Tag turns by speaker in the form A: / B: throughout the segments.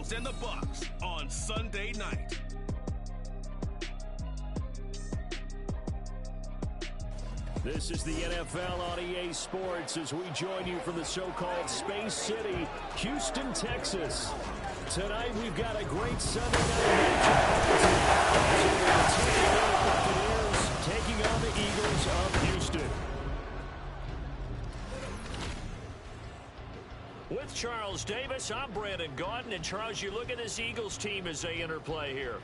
A: Eagles and the Bucks on Sunday night.
B: This is the NFL on EA Sports as we join you from the so-called Space City, Houston, Texas. Tonight we've got a great Sunday night matchup. Taking on the Eagles of Houston. With Charles Davis, I'm Brandon Gaudin. And Charles, you look at this Eagles team as they interplay here.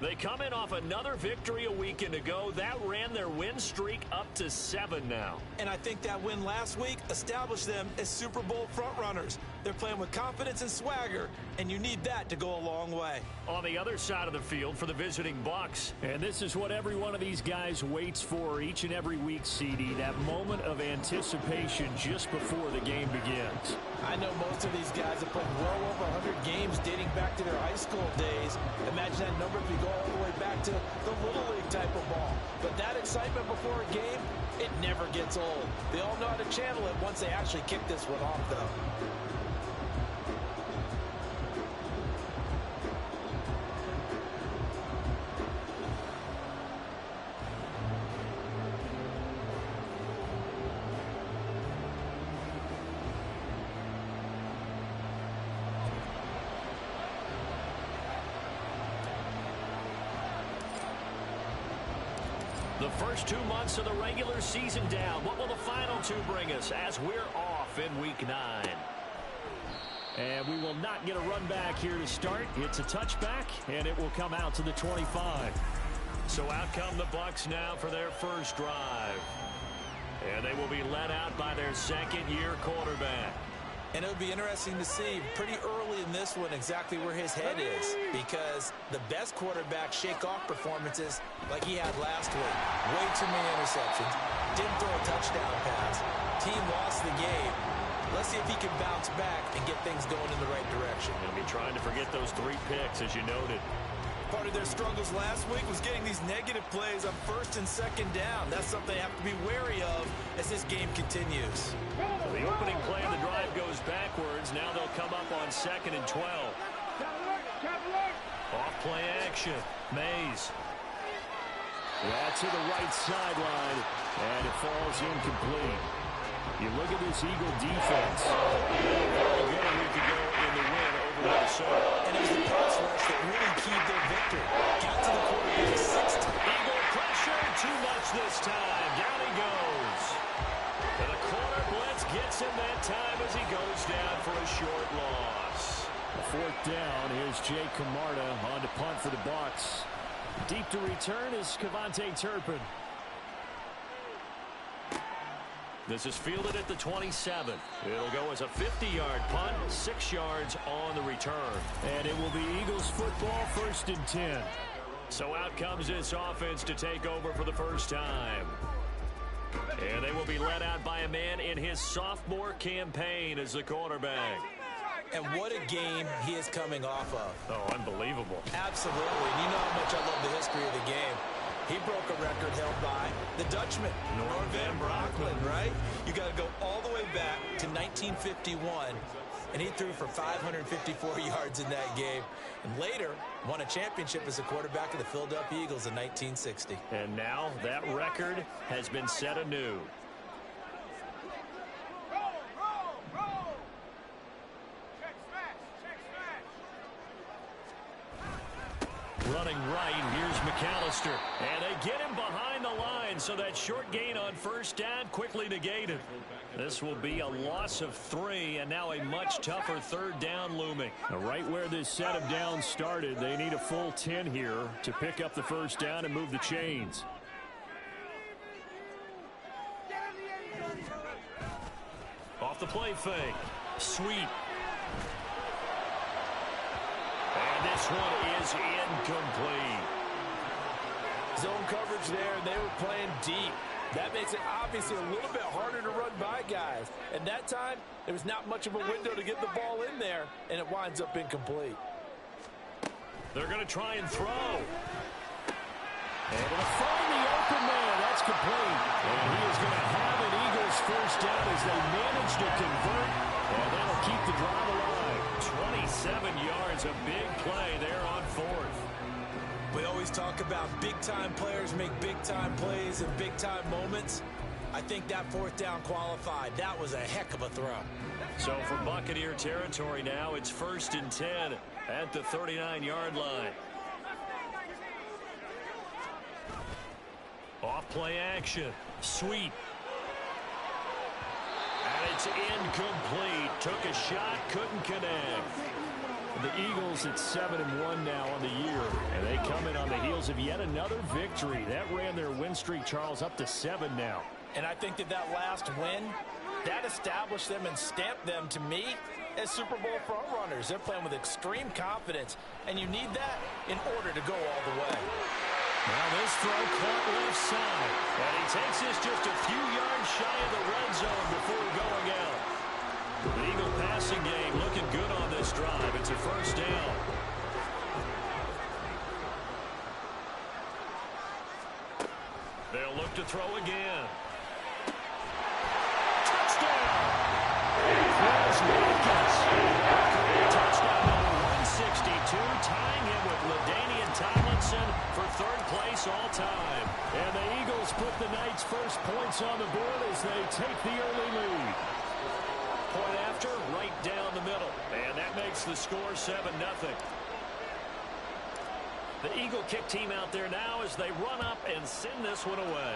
B: They come in off another victory a weekend ago. That ran their win streak up to 7 now.
C: And I think that win last week established them as Super Bowl frontrunners. They're playing with confidence and swagger, and you need that to go a long way.
B: On the other side of the field for the visiting Bucks. And this is what every one of these guys waits for each and every week, CD. That moment of anticipation just before the game begins.
C: I know most of these guys have played well over 100 games dating back to their high school days. Imagine that number if you go all the way back to the Little League type of ball. But that excitement before a game, it never gets old. They all know how to channel it once they actually kick this one off, though.
B: The first 2 months of the regular season down. What will the final 2 bring us as we're off in Week 9? And we will not get a run back here to start. It's a touchback, and it will come out to the 25. So out come the Bucks now for their first drive. And they will be led out by their second-year quarterback.
C: And it would be interesting to see pretty early in this one exactly where his head is, because the best quarterback shake off performances like he had last week. Way too many interceptions. Didn't throw a touchdown pass. Team lost the game. Let's see if he can bounce back and get things going in the right direction.
B: Going to be trying to forget those 3 picks, as you noted.
C: Part of their struggles last week was getting these negative plays on first and second down. That's something they have to be wary of as this game continues.
B: The opening play of the drive goes backwards. Now they'll come up on 2nd and 12. Off play action. Mays. That's to the right sideline, and it falls incomplete. You look at this Eagle defense. A week ago in the win over Minnesota.
C: And it was the pass rush that really keyed their victory. Got to the quarterback 6 times.
B: Eagle pressure, too much this time. Down he goes. And the corner blitz gets him that time as he goes down for a short loss. A 4th down. Here's Jake Camarda on to punt for the Bucks. Deep to return is Kevontae Turpin. This is fielded at the 27. It'll go as a 50-yard punt, 6 yards on the return. And it will be Eagles football, 1st and 10. So out comes this offense to take over for the first time. And they will be led out by a man in his sophomore campaign as the quarterback.
C: And what a game he is coming off of.
B: Oh, unbelievable.
C: Absolutely. And you know how much I love the history of the game. He broke a record held by the Dutchman, Norm Van Brocklin, right? You got to go all the way back to 1951, and he threw for 554 yards in that game. And later, won a championship as a quarterback of the Philadelphia Eagles in 1960.
B: And now that record has been set anew. Running right, here's McAllister. And they get him behind the line, so that short gain on first down quickly negated. This will be a loss of 3, and now a much tougher 3rd down looming. Now, right where this set of downs started, they need a full 10 here to pick up the first down and move the chains. Off the play fake. Sweet. And this one is incomplete.
C: Zone coverage there, and they were playing deep. That makes it obviously a little bit harder to run by guys. And that time, there was not much of a window to get the ball in there, and it winds up incomplete.
B: They're going to try and throw. Able to find the open man. That's complete. And he is going to have an Eagles first down as they manage to convert And that'll keep the drive alive. 27 yards, a big play there on fourth.
C: We always talk about big-time players make big-time plays in big-time moments. I think that fourth down qualified. That was a heck of a throw.
B: So for Buccaneer territory now, it's 1st and 10 at the 39-yard line. Off play action. Sweep. And it's incomplete. Took a shot, couldn't connect. The Eagles at 7-1 now on the year, and they come in on the heels of yet another victory. That ran their win streak, Charles, up to 7 now.
C: And I think that last win, that established them and stamped them, to me, as Super Bowl frontrunners. They're playing with extreme confidence, and you need that in order to go all the way.
B: Now this throw caught left side, and he takes this just a few yards shy of the red zone before going out. The Eagle passing game looking good on this drive. It's a 1st down. They'll look to throw again. Touchdown! Touchdown number 162, tying him with LaDainian Tomlinson for 3rd place all time. And the Eagles put the Knights' first points on the board as they take the early lead. Point after, right down the middle. And that makes the score 7-0. The Eagle kick team out there now as they run up and send this one away.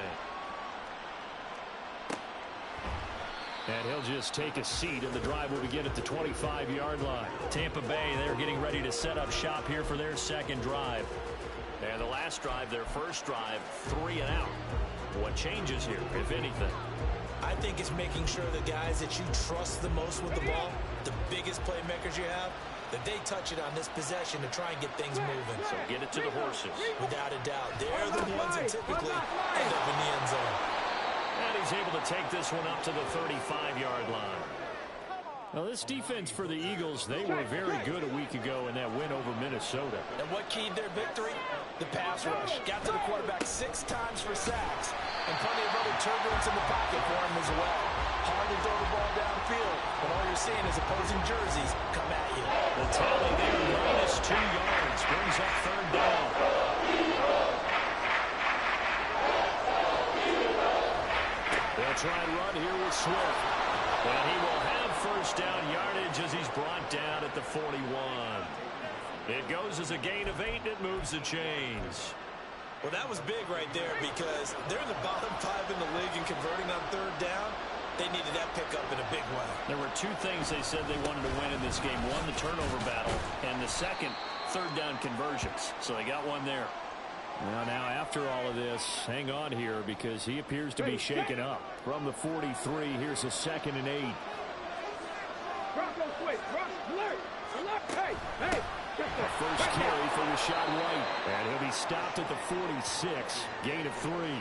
B: And he'll just take a seat, and the drive will begin at the 25-yard line. Tampa Bay, they're getting ready to set up shop here for their 2nd drive. And the last drive, their 1st drive, 3 and out. What changes here, if anything?
C: I think it's making sure the guys that you trust the most with the ball, the biggest playmakers you have, that they touch it on this possession to try and get things moving.
B: So get it to the horses.
C: Without a doubt. They're the ones that typically end up in the end zone.
B: And he's able to take this one up to the 35-yard line. Now, this defense for the Eagles, they were very good a week ago in that win over Minnesota.
C: And what keyed their victory? The pass rush. Got to the quarterback 6 times for sacks. And plenty of other turbulence in the pocket for him as well. Hard to throw the ball downfield when all you're seeing is opposing jerseys come at you.
B: The tally there, -2 yards, brings up 3rd down. They'll try and run here with Swift. And he will have 1st down yardage as he's brought down at the 41. It goes as a gain of 8, and it moves the chains.
C: Well, that was big right there because they're in the bottom 5 in the league in converting on 3rd down. They needed that pickup in a big way.
B: There were 2 things they said they wanted to win in this game. One, the turnover battle, and the second, 3rd down conversions. So they got one there. Now after all of this, hang on here because he appears to be shaken up. From the 43, here's a 2nd and 8. A first carry for Rashad White. And he'll be stopped at the 46. Gain of 3.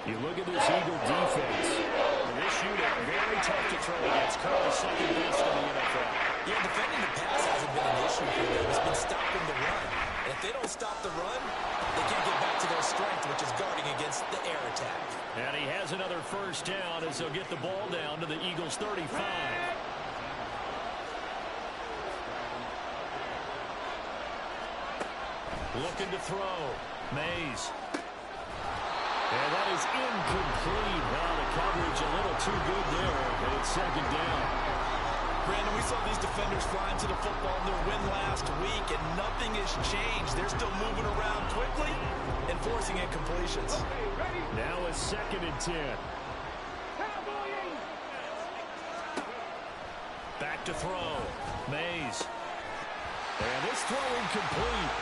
B: You look at this Eagle defense. And this unit, very tough to throw against. Currently 2nd best in the NFL.
C: Yeah, defending the pass hasn't been an issue for them. It's been stopping the run. And if they don't stop the run, they can't get back to their strength, which is guarding against the air attack.
B: And he has another 1st down as they'll get the ball down to the Eagles' 35. Looking to throw. Mays. And that is incomplete. Now the coverage a little too good there. And it's 2nd down.
C: Brandon, we saw these defenders flying to the football in their win last week, and nothing has changed. They're still moving around quickly and forcing incompletions.
B: Now a 2nd and 10. Back to throw. Mays. And this throw incomplete.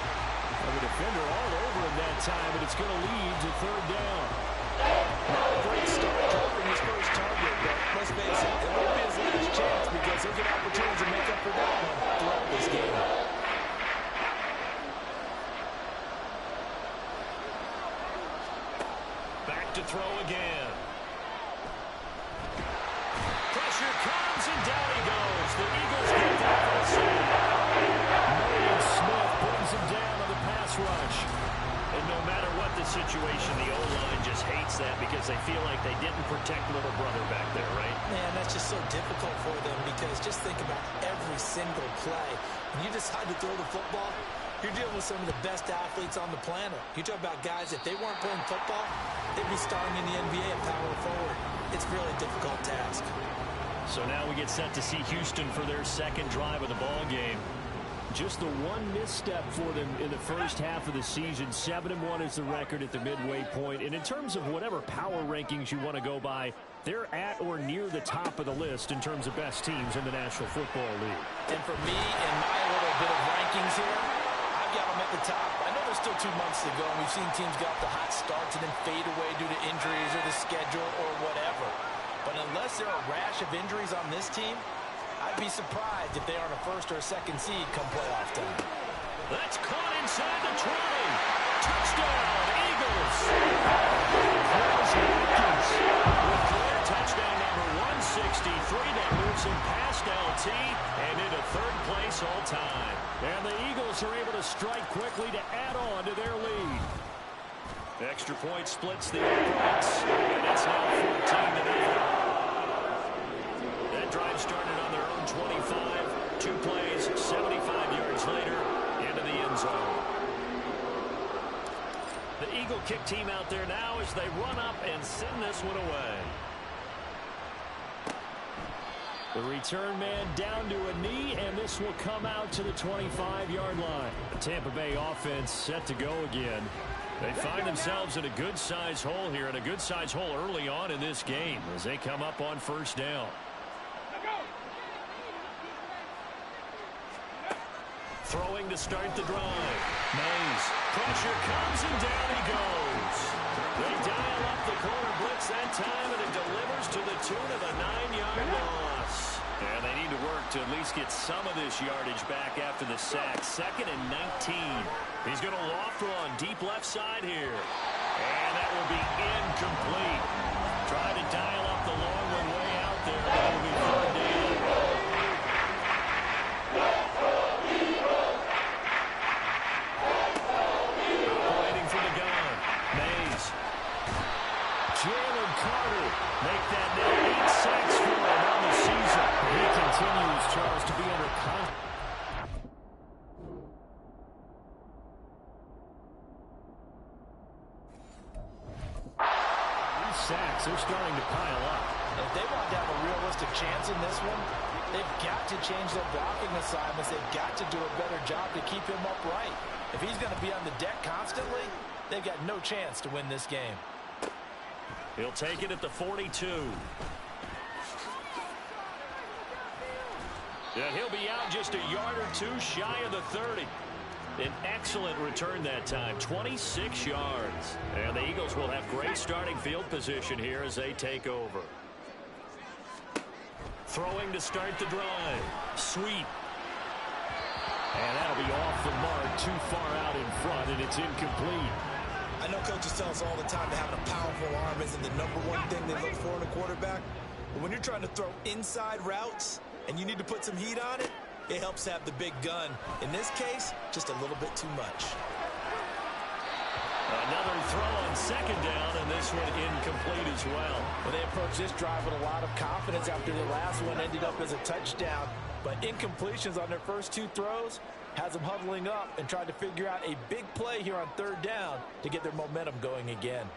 B: The defender all over him that time, but it's going to lead to 3rd down.
C: Not a great start dropping his first target, but let's face it, it won't be his last chance because he'll get opportunities to make up for that one throughout this game.
B: Back to throw again. Pressure comes, and down he goes. The Eagles get that for Smith brings him down on the pass rush. And no matter what the situation, the O-line just hates that because they feel like they didn't protect little brother back there, right?
C: Man, that's just so difficult for them because just think about every single play. When you decide to throw the football, you're dealing with some of the best athletes on the planet. You talk about guys, if they weren't playing football, they'd be starring in the NBA and power forward. It's really a difficult task.
B: So now we get set to see Houston for their second drive of the ball game. Just the one misstep for them in the first half of the season. 7-1 is the record at the midway point. And in terms of whatever power rankings you want to go by, they're at or near the top of the list in terms of best teams in the National Football League.
C: And for me, in my little bit of rankings here, I've got them at the top. I know there's still 2 months to go, and we've seen teams get off the hot starts and then fade away due to injuries or the schedule or whatever. But unless there are a rash of injuries on this team, I'd be surprised if they aren't a first or a second seed come playoff time.
B: That's caught inside the 20. Touchdown, Eagles. With clear touchdown number 163 that moves him past LT and into third place all time. And the Eagles are able to strike quickly to add on to their lead. Extra point splits the uprights, and it's now 14-9. That drive started on their own 25. 2 plays, 75 yards later, into the end zone. The Eagle kick team out there now as they run up and send this one away. The return man down to a knee, and this will come out to the 25-yard line. The Tampa Bay offense set to go again. They find themselves in a good-sized hole here, and a good-sized hole early on in this game as they come up on first down. Throwing to start the drive. Mays. Pressure comes, and down he goes. They dial up the corner blitz that time, and it delivers to the tune of a 9-yard loss. And they need to work to at least get some of this yardage back after the sack. 2nd and 19. He's going to loft one deep left side here. And that will be incomplete. Try to dial up the long one way out there. That will be 3rd down. Operating from the gun. Mays. Jalen Carter. Make that now 8 sacks for him on the season. He continues, Charles, to be under contract. Sacks, they're starting to pile up.
C: If they want to have a realistic chance in this one, they've got to change their blocking assignments. They've got to do a better job to keep him upright. If he's going to be on the deck constantly, they've got no chance to win this game.
B: He'll take it at the 42. Yeah, he'll be out just a yard or 2 shy of the 30. An excellent return that time, 26 yards. And the Eagles will have great starting field position here as they take over. Throwing to start the drive. Sweet. And that'll be off the mark, too far out in front, and it's incomplete.
C: I know coaches tell us all the time that having a powerful arm isn't the #1 thing they look for in a quarterback. But when you're trying to throw inside routes and you need to put some heat on it, it helps have the big gun. In this case, just a little bit too much.
B: Another throw on 2nd down, and this one incomplete as well.
C: Well, they approached this drive with a lot of confidence after the last one ended up as a touchdown. But incompletions on their first 2 throws has them huddling up and trying to figure out a big play here on 3rd down to get their momentum going again.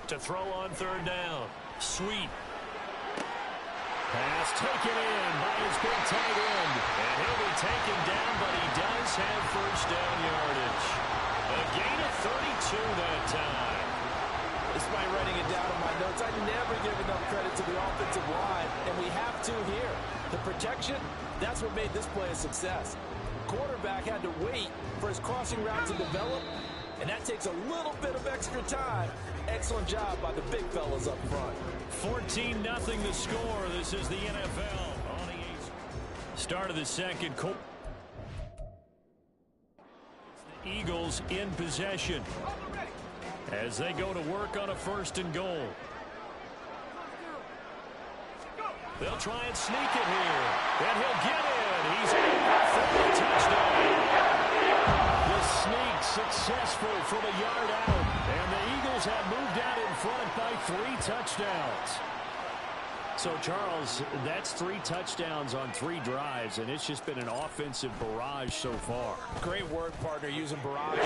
B: To throw on 3rd down. Sweet. Pass taken in by his big tight end. And he'll be taken down, but he does have first down yardage. A gain of 32 that time.
C: Despite writing it down in my notes, I never give enough credit to the offensive line, and we have to here. The protection, that's what made this play a success. Quarterback had to wait for his crossing route to develop, and that takes a little bit of extra time. Excellent job by the big fellas up front.
B: 14-0 the score. This is the NFL on the 8th. Start of the second quarter. The Eagles in possession as they go to work on a 1st and goal. They'll try and sneak it here, and he'll get in. He's in for the touchdown. The sneak successful from a yard out, and the Eagles have moved out in front 3 touchdowns. So, Charles, that's 3 touchdowns on 3 drives, and it's just been an offensive barrage so far.
C: Great work, partner, using barrage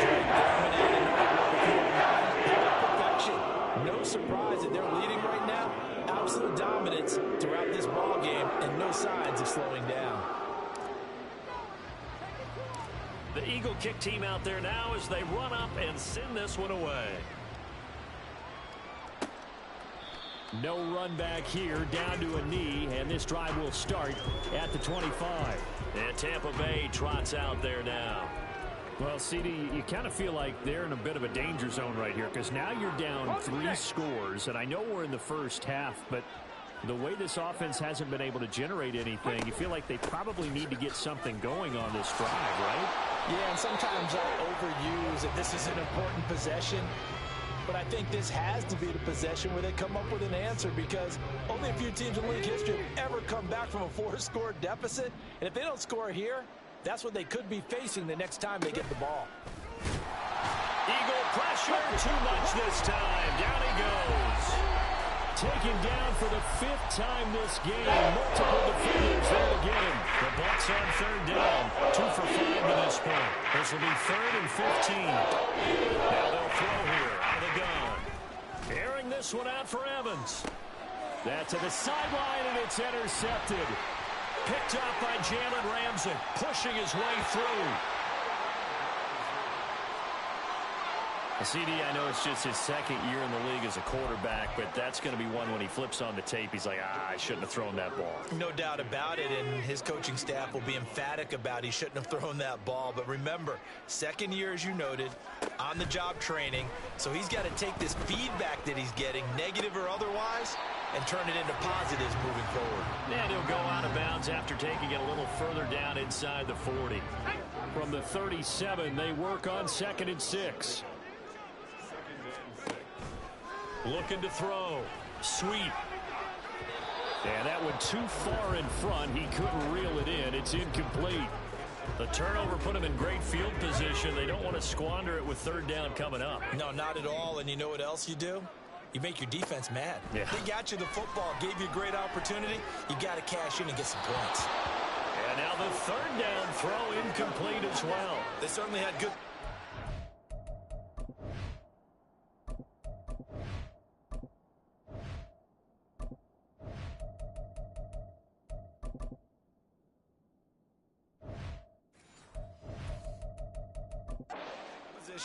C: perfection. No surprise that they're leading right now. Absolute dominance throughout this ball game, and no signs of slowing down.
B: The Eagle kick team out there now as they run up and send this one away. No run back here, down to a knee, and this drive will start at the 25. And Tampa Bay trots out there now. Well, CD, you kind of feel like they're in a bit of a danger zone right here because now you're down 3 scores, and I know we're in the first half, but the way this offense hasn't been able to generate anything, you feel like they probably need to get something going on this drive, right?
C: Yeah, and sometimes I'll overuse that this is an important possession. But I think this has to be the possession where they come up with an answer because only a few teams in league history have ever come back from a 4-score deficit. And if they don't score here, that's what they could be facing the next time they get the ball.
B: Eagle pressure, too much this time. Down he goes. Taken down for the 5th time this game. Multiple defenders there to get him. The Bucs on 3rd down. 2 for 5 to this point. This will be 3rd and 15. Now they'll throw here out of the gun. Airing this one out for Evans. That's to the sideline, and it's intercepted. Picked up by Jalen Ramsey, pushing his way through. CD, I know it's just his 2nd year in the league as a quarterback, but that's going to be one when he flips on the tape. He's like, I shouldn't have thrown that ball.
C: No doubt about it, and his coaching staff will be emphatic about he shouldn't have thrown that ball. But remember, 2nd year, as you noted, on-the-job training, so he's got to take this feedback that he's getting, negative or otherwise, and turn it into positives moving forward.
B: And he'll go out of bounds after taking it a little further down inside the 40. From the 37, they work on 2nd and 6. Looking to throw. Sweep. And that one too far in front. He couldn't reel it in. It's incomplete. The turnover put him in great field position. They don't want to squander it with 3rd down coming up.
C: No, not at all. And you know what else you do? You make your defense mad.
B: Yeah.
C: They got you the football, gave you a great opportunity. You got to cash in and get some points.
B: And now the 3rd down throw incomplete as well.
C: They certainly had good...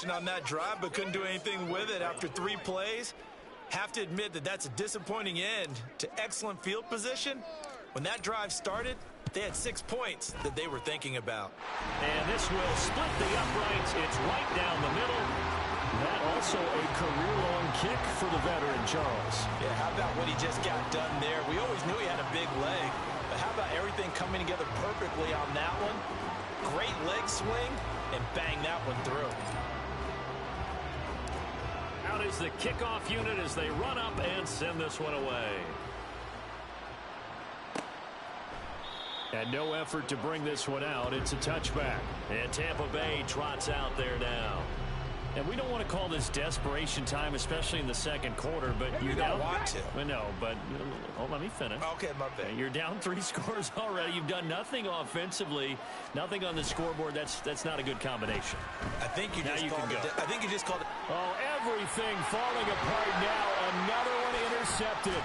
C: on that drive, but couldn't do anything with it after 3 plays. Have to admit that that's a disappointing end to excellent field position. When that drive started, they had 6 points that they were thinking about.
B: And this will split the uprights. It's right down the middle. That also a career-long kick for the veteran, Charles.
C: Yeah, how about what he just got done there? We always knew he had a big leg, but how about everything coming together perfectly on that one? Great leg swing, and bang that one through.
B: Out is the kickoff unit as they run up and send this one away. And no effort to bring this one out. It's a touchback. And Tampa Bay trots out there now. And we don't want to call this desperation time, especially in the 2nd quarter, but
C: you don't want to.
B: No, but let me finish.
C: Okay, my bad.
B: You're down 3 scores already. You've done nothing offensively, nothing on the scoreboard. That's not a good combination.
C: I think you just called it. I think you just called it.
B: Oh, everything falling apart now. Another one intercepted.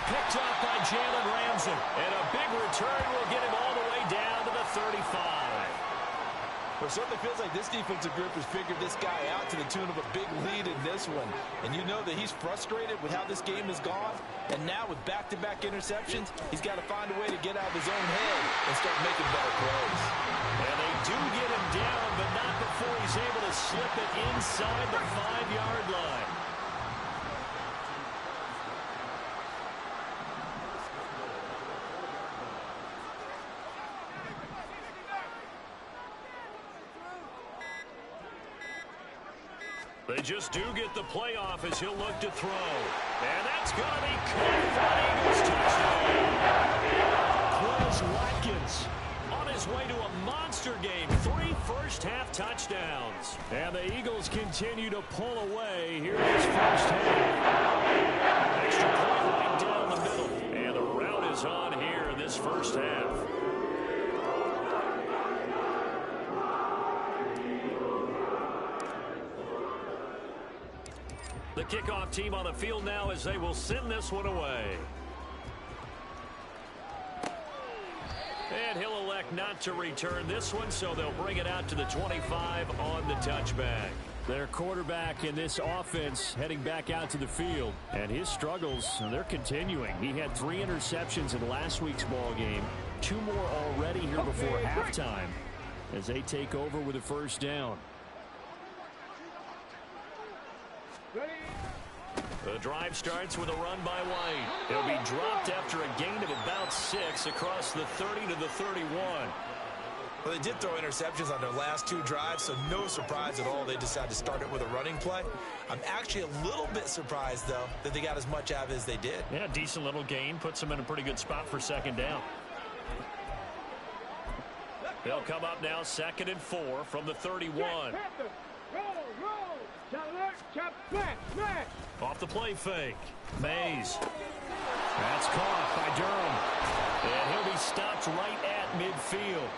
B: Picked up by Jalen Ramsey. And a big return will get him all the way down to the 35.
C: Well, it certainly feels like this defensive group has figured this guy out to the tune of a big lead in this one. And you know that he's frustrated with how this game has gone. And now with back-to-back interceptions, he's got to find a way to get out of his own head and start making better plays.
B: And they do get him down, but not before he's able to slip it inside the 5-yard line. They just do get the playoff as he'll look to throw. And that's going to be caught for an Eagles touchdown. Quez Watkins on his way to a monster game. 3 first half touchdowns. And the Eagles continue to pull away here in this first half. Extra point right down the middle. And the rout is on here in this first half. The kickoff team on the field now as they will send this one away. And he'll elect not to return this one, so they'll bring it out to the 25 on the touchback. Their quarterback in this offense heading back out to the field. And his struggles, they're continuing. He had 3 interceptions in last week's ball game. 2 more already here before halftime as they take over with a first down. The drive starts with a run by White. He'll be dropped after a gain of about 6 across the 30 to the 31.
C: Well, they did throw interceptions on their last 2 drives, so no surprise at all they decided to start it with a running play. I'm actually a little bit surprised, though, that they got as much out of it as they did.
B: Yeah, decent little gain. Puts them in a pretty good spot for second down. They'll come up now 2nd and 4 from the 31. Off the play fake. Mays. That's caught by Durham. And he'll be stopped right at midfield.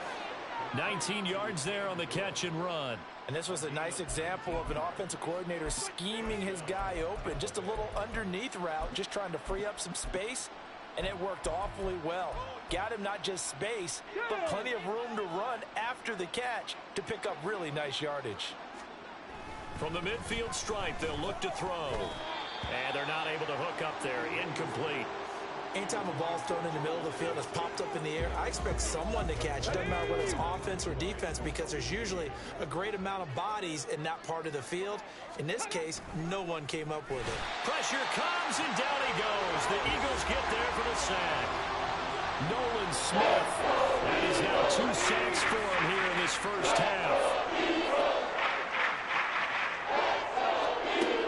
B: 19 yards there on the catch and run.
C: And this was a nice example of an offensive coordinator scheming his guy open. Just a little underneath route, just trying to free up some space. And it worked awfully well. Got him not just space, but plenty of room to run after the catch to pick up really nice yardage.
B: From the midfield stripe, they'll look to throw. And they're not able to hook up there. Incomplete.
C: Anytime a ball's thrown in the middle of the field, it's popped up in the air, I expect someone to catch. Doesn't matter whether it's offense or defense, because there's usually a great amount of bodies in that part of the field. In this case, no one came up with it.
B: Pressure comes, and down he goes. The Eagles get there for the sack. Nolan Smith. That is now 2 sacks for him here in this first half.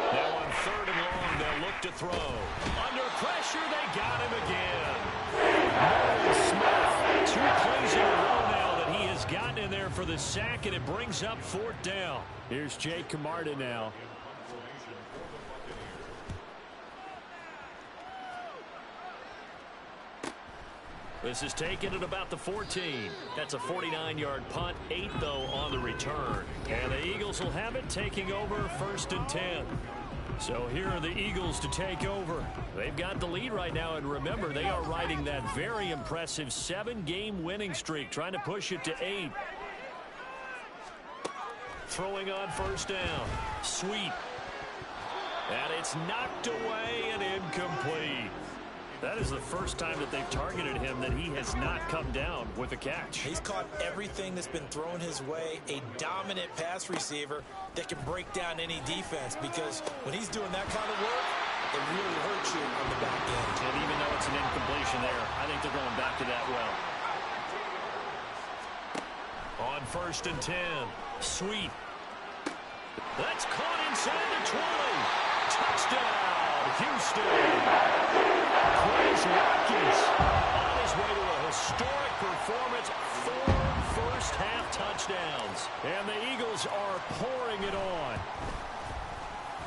B: Now on 3rd and long, they'll look to throw. Under pressure, they got him again. Nolan Smith, 2 plays in a row now that he has gotten in there for the sack, and it brings up 4th down. Here's Jake Camarda now. This is taken at about the 14. That's a 49-yard punt, 8, though, on the return. And the Eagles will have it taking over 1st and 10. So here are the Eagles to take over. They've got the lead right now, and remember, they are riding that very impressive 7-game winning streak, trying to push it to 8. Throwing on 1st down. Sweet. And it's knocked away and incomplete. That is the first time that they've targeted him that he has not come down with a catch.
C: He's caught everything that's been thrown his way, a dominant pass receiver that can break down any defense, because when he's doing that kind of work, it really hurts you on the back end.
B: And even though it's an incompletion there, I think they're going back to that well. On 1st and 10, Sweet. That's caught inside the 20. Touchdown, Houston. Praise Watkins on his way to a historic performance. 4 first-half touchdowns. And the Eagles are pouring it on.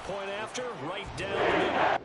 B: Point after, right down the middle.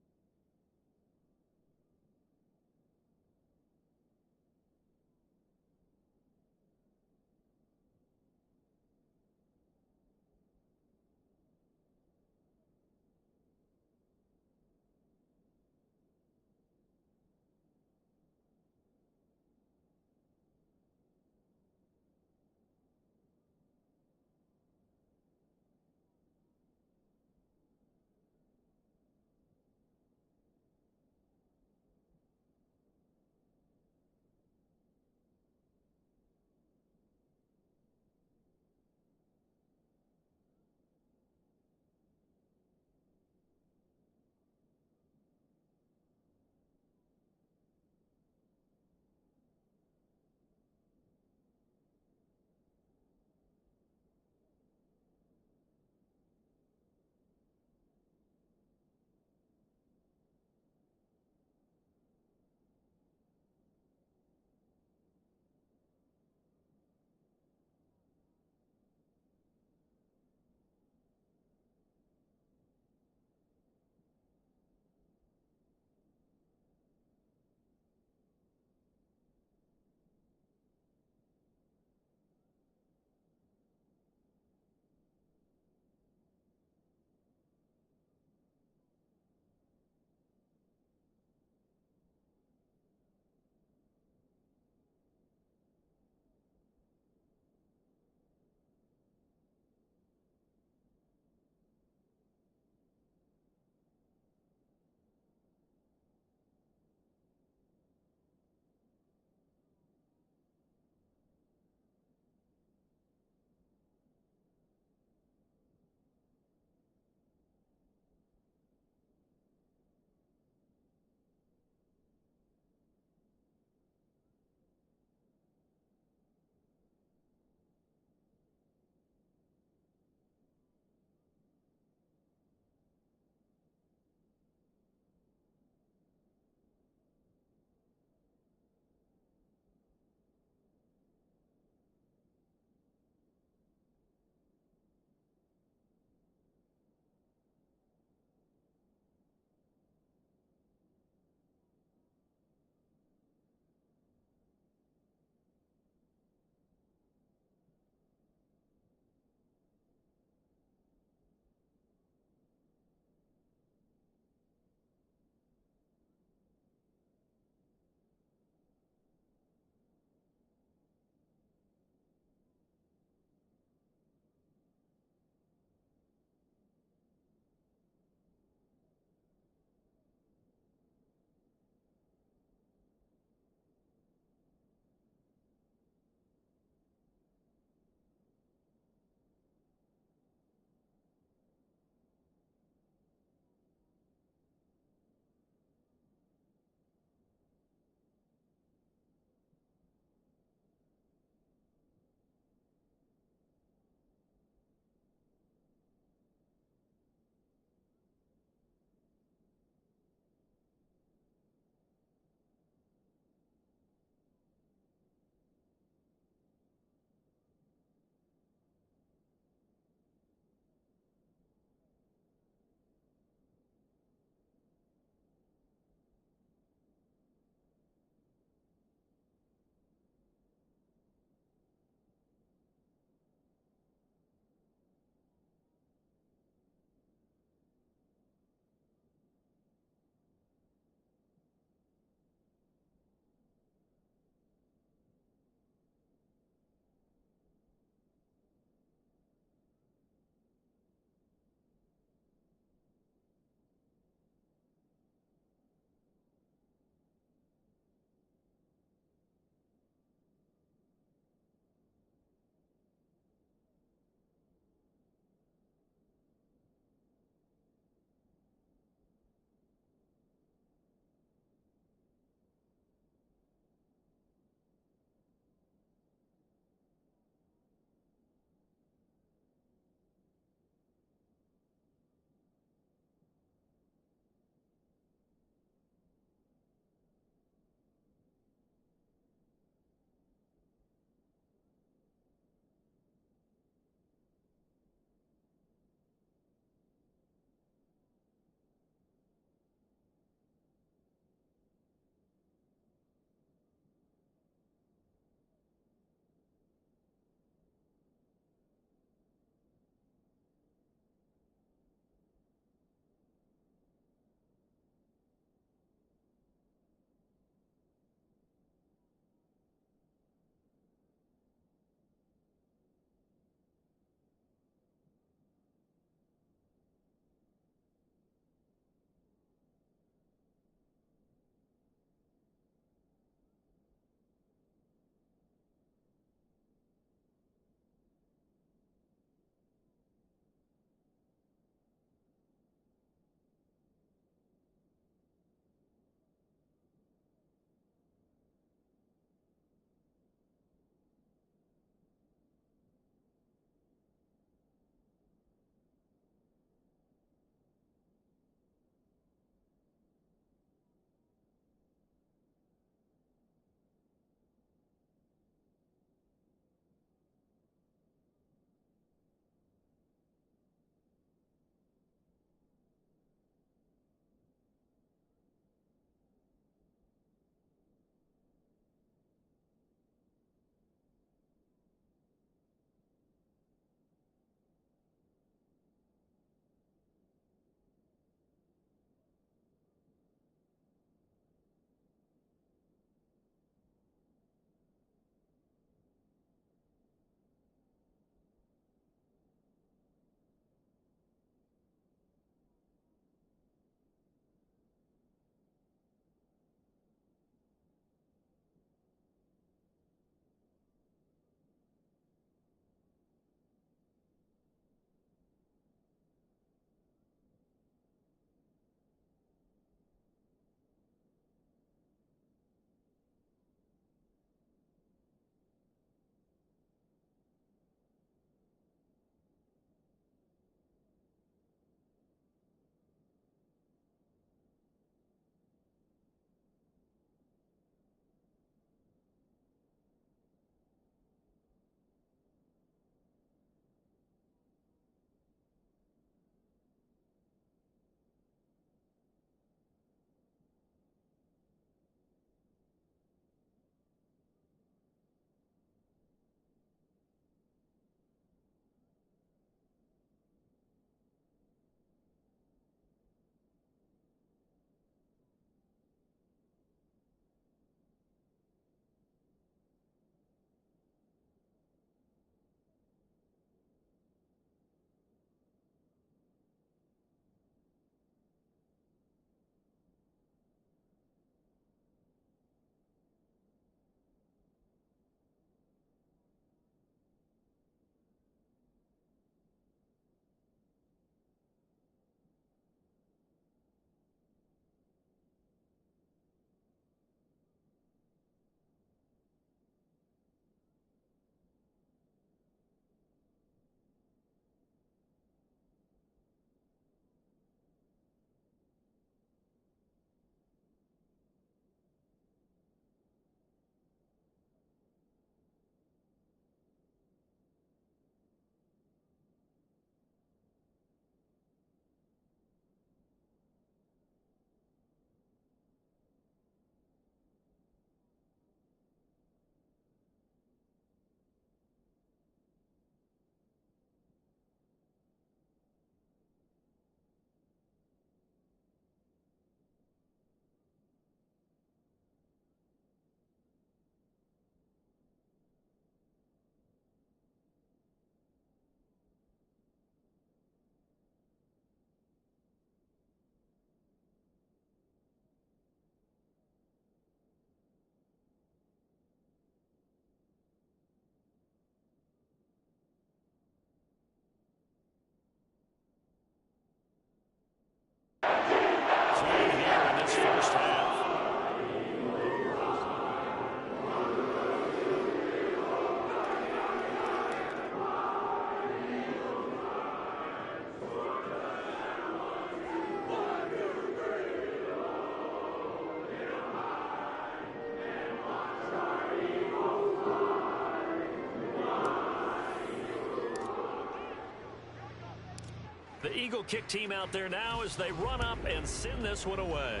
B: Eagle kick team out there now as they run up and send this one away.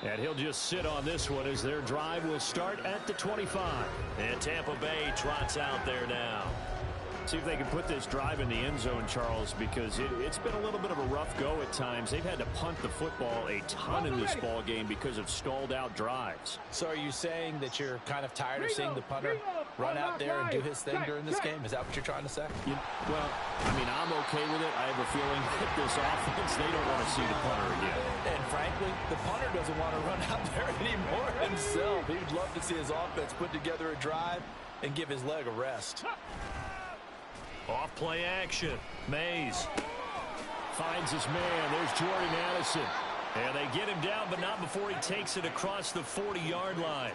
B: And he'll just sit on this one as their drive will start at the 25. And Tampa Bay trots out there now. See if they can put this drive in the end zone, Charles, because it's been a little bit of a rough go at times. They've had to punt the football a ton in this ball game because of stalled out drives.
C: So are you saying that you're kind of tired of seeing the punter run out there and do his thing during this game? Is that what you're trying to say?
B: Well, I mean, I'm okay with it. I have a feeling that this offense, they don't want to see the punter again.
C: And frankly, the punter doesn't want to run out there anymore himself. He'd love to see his offense put together a drive and give his leg a rest.
B: Off play action. Mays finds his man. There's Jordan Addison. And they get him down, but not before he takes it across the 40-yard line.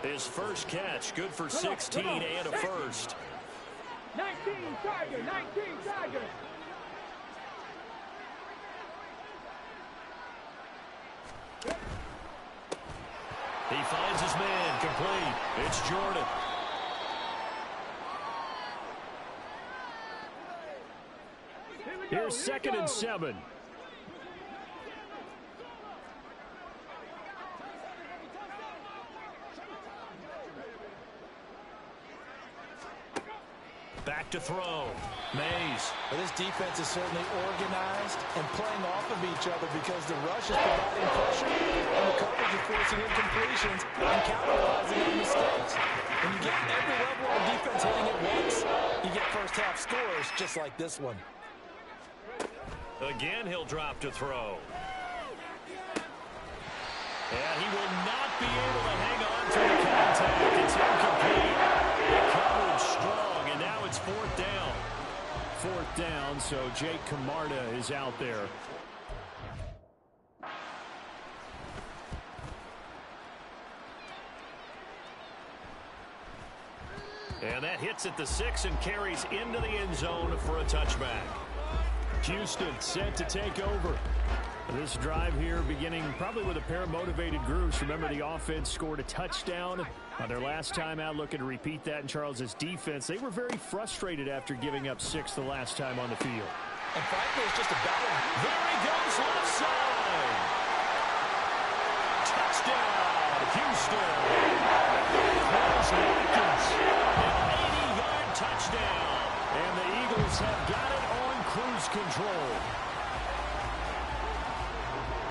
B: His first catch, good for 16 and a first.
D: 19 Tiger, 19 Tiger.
B: He finds his man, complete. It's Jordan. Here's 2nd and 7. Back to throw. Mays.
C: Well, this defense is certainly organized and playing off of each other because the rush is providing pressure and the coverage is forcing incompletions and capitalizing on mistakes. When you get every level of defense hitting at once, you get first half scores just like this one.
B: Again, he'll drop to throw. And he will not be able to hang on to the contact. It's incomplete. The coverage strong, and now it's 4th down. 4th down, so Jake Camarda is out there. And that hits at the 6 and carries into the end zone for a touchback. Houston set to take over. This drive here beginning probably with a pair of motivated groups. Remember, the offense scored a touchdown on their last time out. Looking to repeat that in Charles's defense. They were very frustrated after giving up 6 the last time on the field.
C: And frankly, it's just a battle.
B: There he goes, left side. Touchdown, Houston. Chris Watkins, an 80-yard touchdown. And the Eagles have got it on cruise control.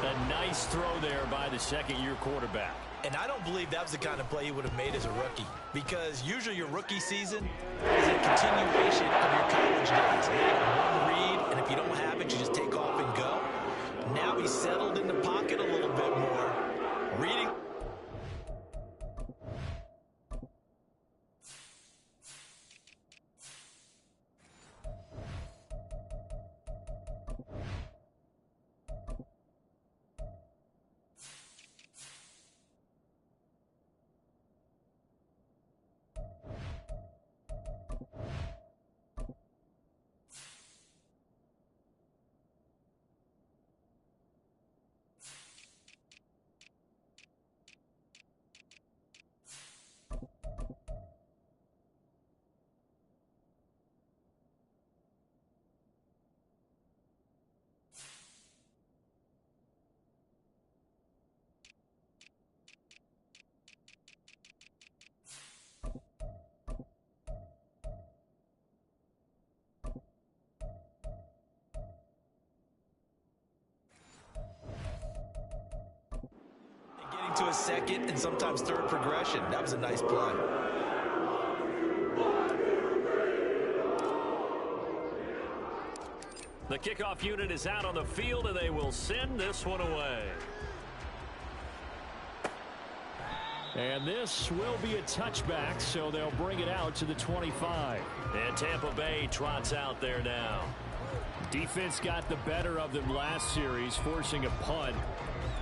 B: A nice throw there by the second-year quarterback.
C: And I don't believe that was the kind of play he would have made as a rookie, because usually your rookie season is a continuation of your college days. You have one read, and if you don't have it, you just take off and go. Now he's settled in the pocket a little bit more. Reading. To a second and sometimes third progression. That was a nice play.
B: The kickoff unit is out on the field, and they will send this one away. And this will be a touchback, so they'll bring it out to the 25. And Tampa Bay trots out there now. Defense got the better of them last series, forcing a punt.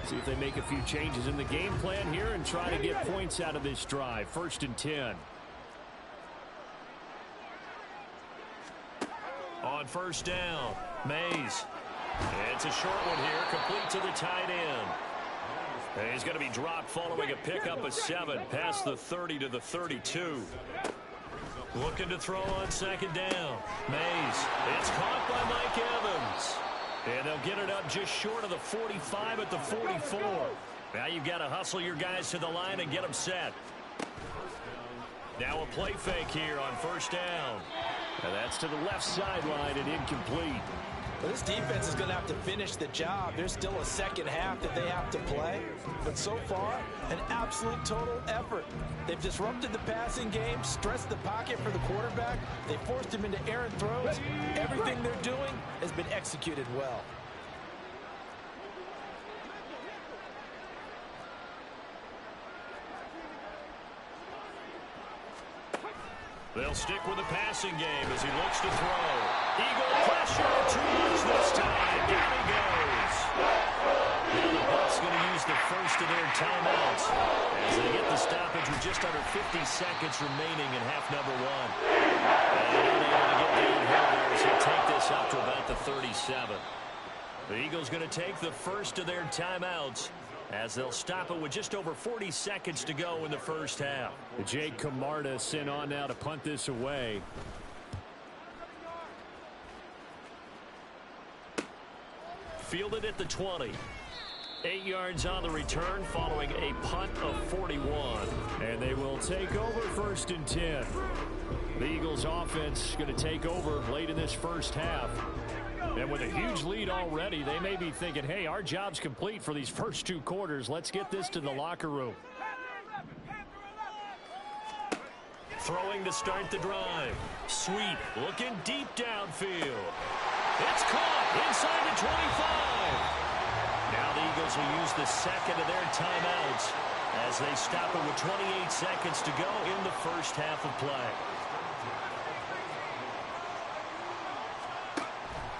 B: See if they make a few changes in the game plan here and try to get points out of this drive. 1st and 10. On 1st down, Mays. It's a short one here, complete to the tight end. And he's going to be dropped following a pickup of 7 past the 30 to the 32. Looking to throw on second down. Mays. It's caught by Mike Evans. And they'll get it up just short of the 45 at the 44. Now you've got to hustle your guys to the line and get them set. Now a play fake here on first down. And that's to the left sideline and incomplete.
C: Well, this defense is going to have to finish the job. There's still a second half that they have to play. But so far, an absolute total effort. They've disrupted the passing game, stressed the pocket for the quarterback. They forced him into errant throws. Everything they're doing has been executed well.
B: They'll stick with the passing game as he looks to throw. Eagle pressure, too much this time. Down he goes. Now the Bucs going to use the first of their timeouts as they get the stoppage with just under 50 seconds remaining in half number one. And unable to get downhill there as he'll take this up to about the 37. The Eagles going to take the first of their timeouts as they'll stop it with just over 40 seconds to go in the first half.
E: Jake Camarda sent on now to punt this away.
B: Fielded at the 20. 8 yards on the return following a punt of 41.
E: And they will take over first and 10. The Eagles offense going to take over late in this first half. And with a huge lead already, they may be thinking, hey, our job's complete for these first 2 quarters. Let's get this to the locker room.
B: Throwing to start the drive. Sweep looking deep downfield. It's caught inside the 25. Now the Eagles will use the second of their timeouts as they stop it with 28 seconds to go in the first half of play.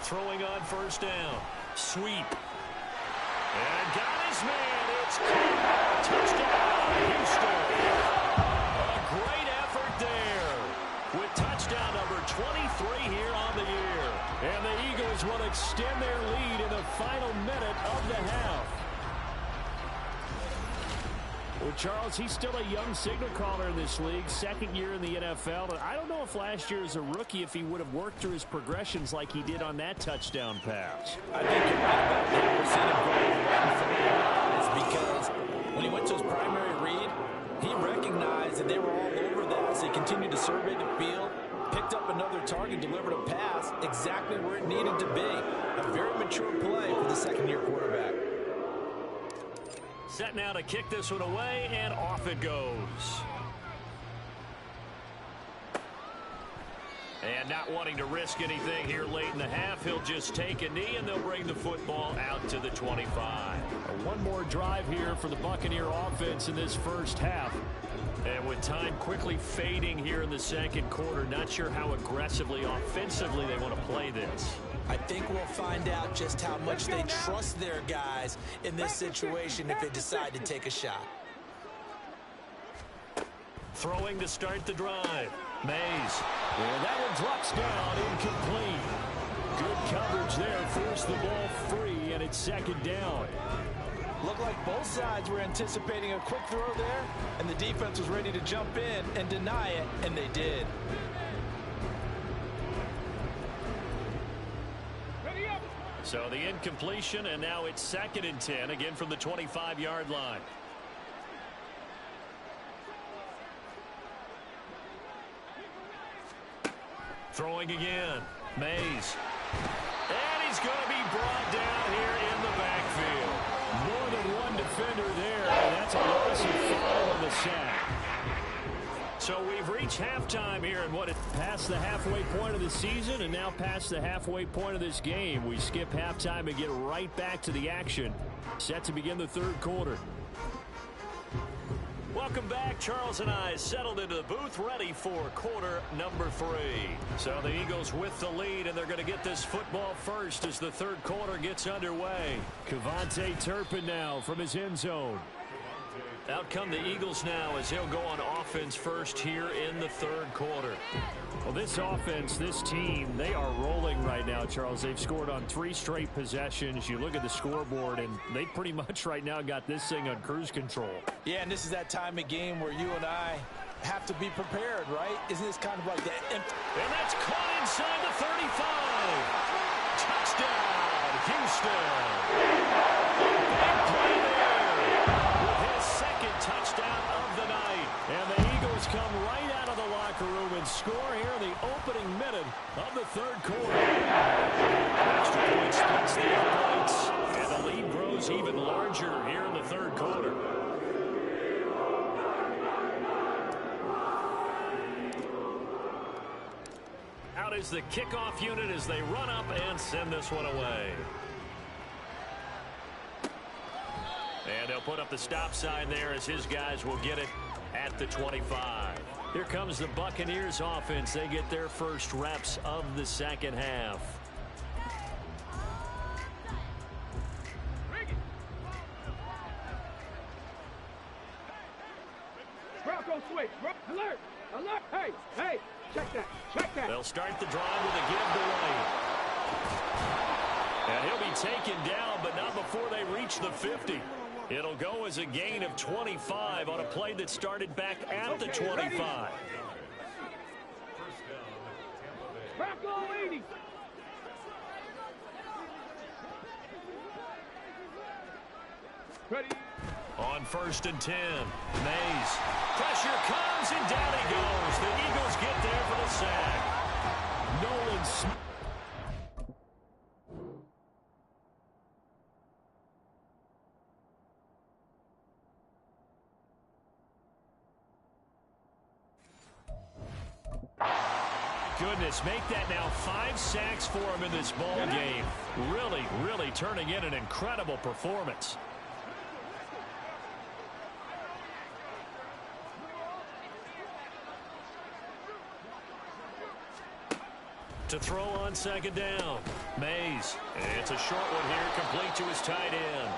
B: Throwing on first down. Sweep. And got his man. It's caught. Touchdown, Houston. A great effort there with touchdown number 23 here on the year.
E: And the Eagles will extend their lead in the final minute of the half. Well, Charles, he's still a young signal caller in this league, second year in the NFL. And I don't know if last year as a rookie, if he would have worked through his progressions like he did on that touchdown pass.
C: I think you're right about that. We're seeing him growing right from the eyes because when he went to his primary read, he recognized that they were all over that. So he continued to survey the field, picked up another target, delivered a pass exactly where it needed to be. A very mature play for the second-year quarterback.
B: Set now to kick this one away, and off it goes. And not wanting to risk anything here late in the half, he'll just take a knee, and they'll bring the football out to the 25.
E: One more drive here for the Buccaneer offense in this first half.
B: And with time quickly fading here in the second quarter, not sure how aggressively, offensively they want to play this.
C: I think we'll find out just how much they trust their guys in this situation if they decide to take a shot.
B: Throwing to start the drive. Mays.
E: And that one drops down, incomplete. Good coverage there, forced the ball free, and it's second down.
C: Looked like both sides were anticipating a quick throw there, and the defense was ready to jump in and deny it, and they did.
B: So the incompletion, and now it's second and 10, again from the 25-yard line. Throwing again. Mays. And he's going to be brought down here in the backfield.
E: More than one defender there, and that's a loss of 5 on the sack.
B: So we've reached halftime here and what,
E: Past the halfway point of the season and now past the halfway point of this game. We skip halftime and get right back to the action. Set to begin the third quarter.
B: Welcome back. Charles and I settled into the booth ready for quarter number 3. So the Eagles with the lead, and they're going to get this football first as the third quarter gets underway.
E: Kevontae Turpin now from his end zone.
B: Out come the Eagles now as they'll go on offense first here in the third quarter.
E: Well, this offense, this team, they are rolling right now, Charles. They've scored on 3 straight possessions. You look at the scoreboard, and they pretty much right now got this thing on cruise control.
C: Yeah, and this is that time of game where you and I have to be prepared, right? Isn't this kind of like that?
B: And that's caught inside the 35. Touchdown, Houston. Big play there with his second touchdown of the night.
E: And the Eagles come right out of the locker room and score here in the opening minute of the third quarter.
B: Extra point splits the uprights, and the lead grows even larger here in the third quarter. Out is the kickoff unit as they run up and send this one away. And they'll put up the stop sign there as his guys will get it at the 25. Here comes the Buccaneers offense. They get their first reps of the second half.
D: Bronco switch. Alert! Alert! Hey! Hey! Check that! Check that!
B: They'll start the drive with a give to right. And he'll be taken down, but not before they reach the 50. It'll go as a gain of 25 on a play that started back at the 25.
D: Bronco 80! Ready?
B: On 1st and 10, Mays. Pressure comes, and down he goes. The Eagles get there for the sack.
E: Nolan Smith.
B: Goodness, make that now 5 sacks for him in this ball game. Really turning in an incredible performance. To throw on second down. Mays. It's a short one here, complete to his tight end.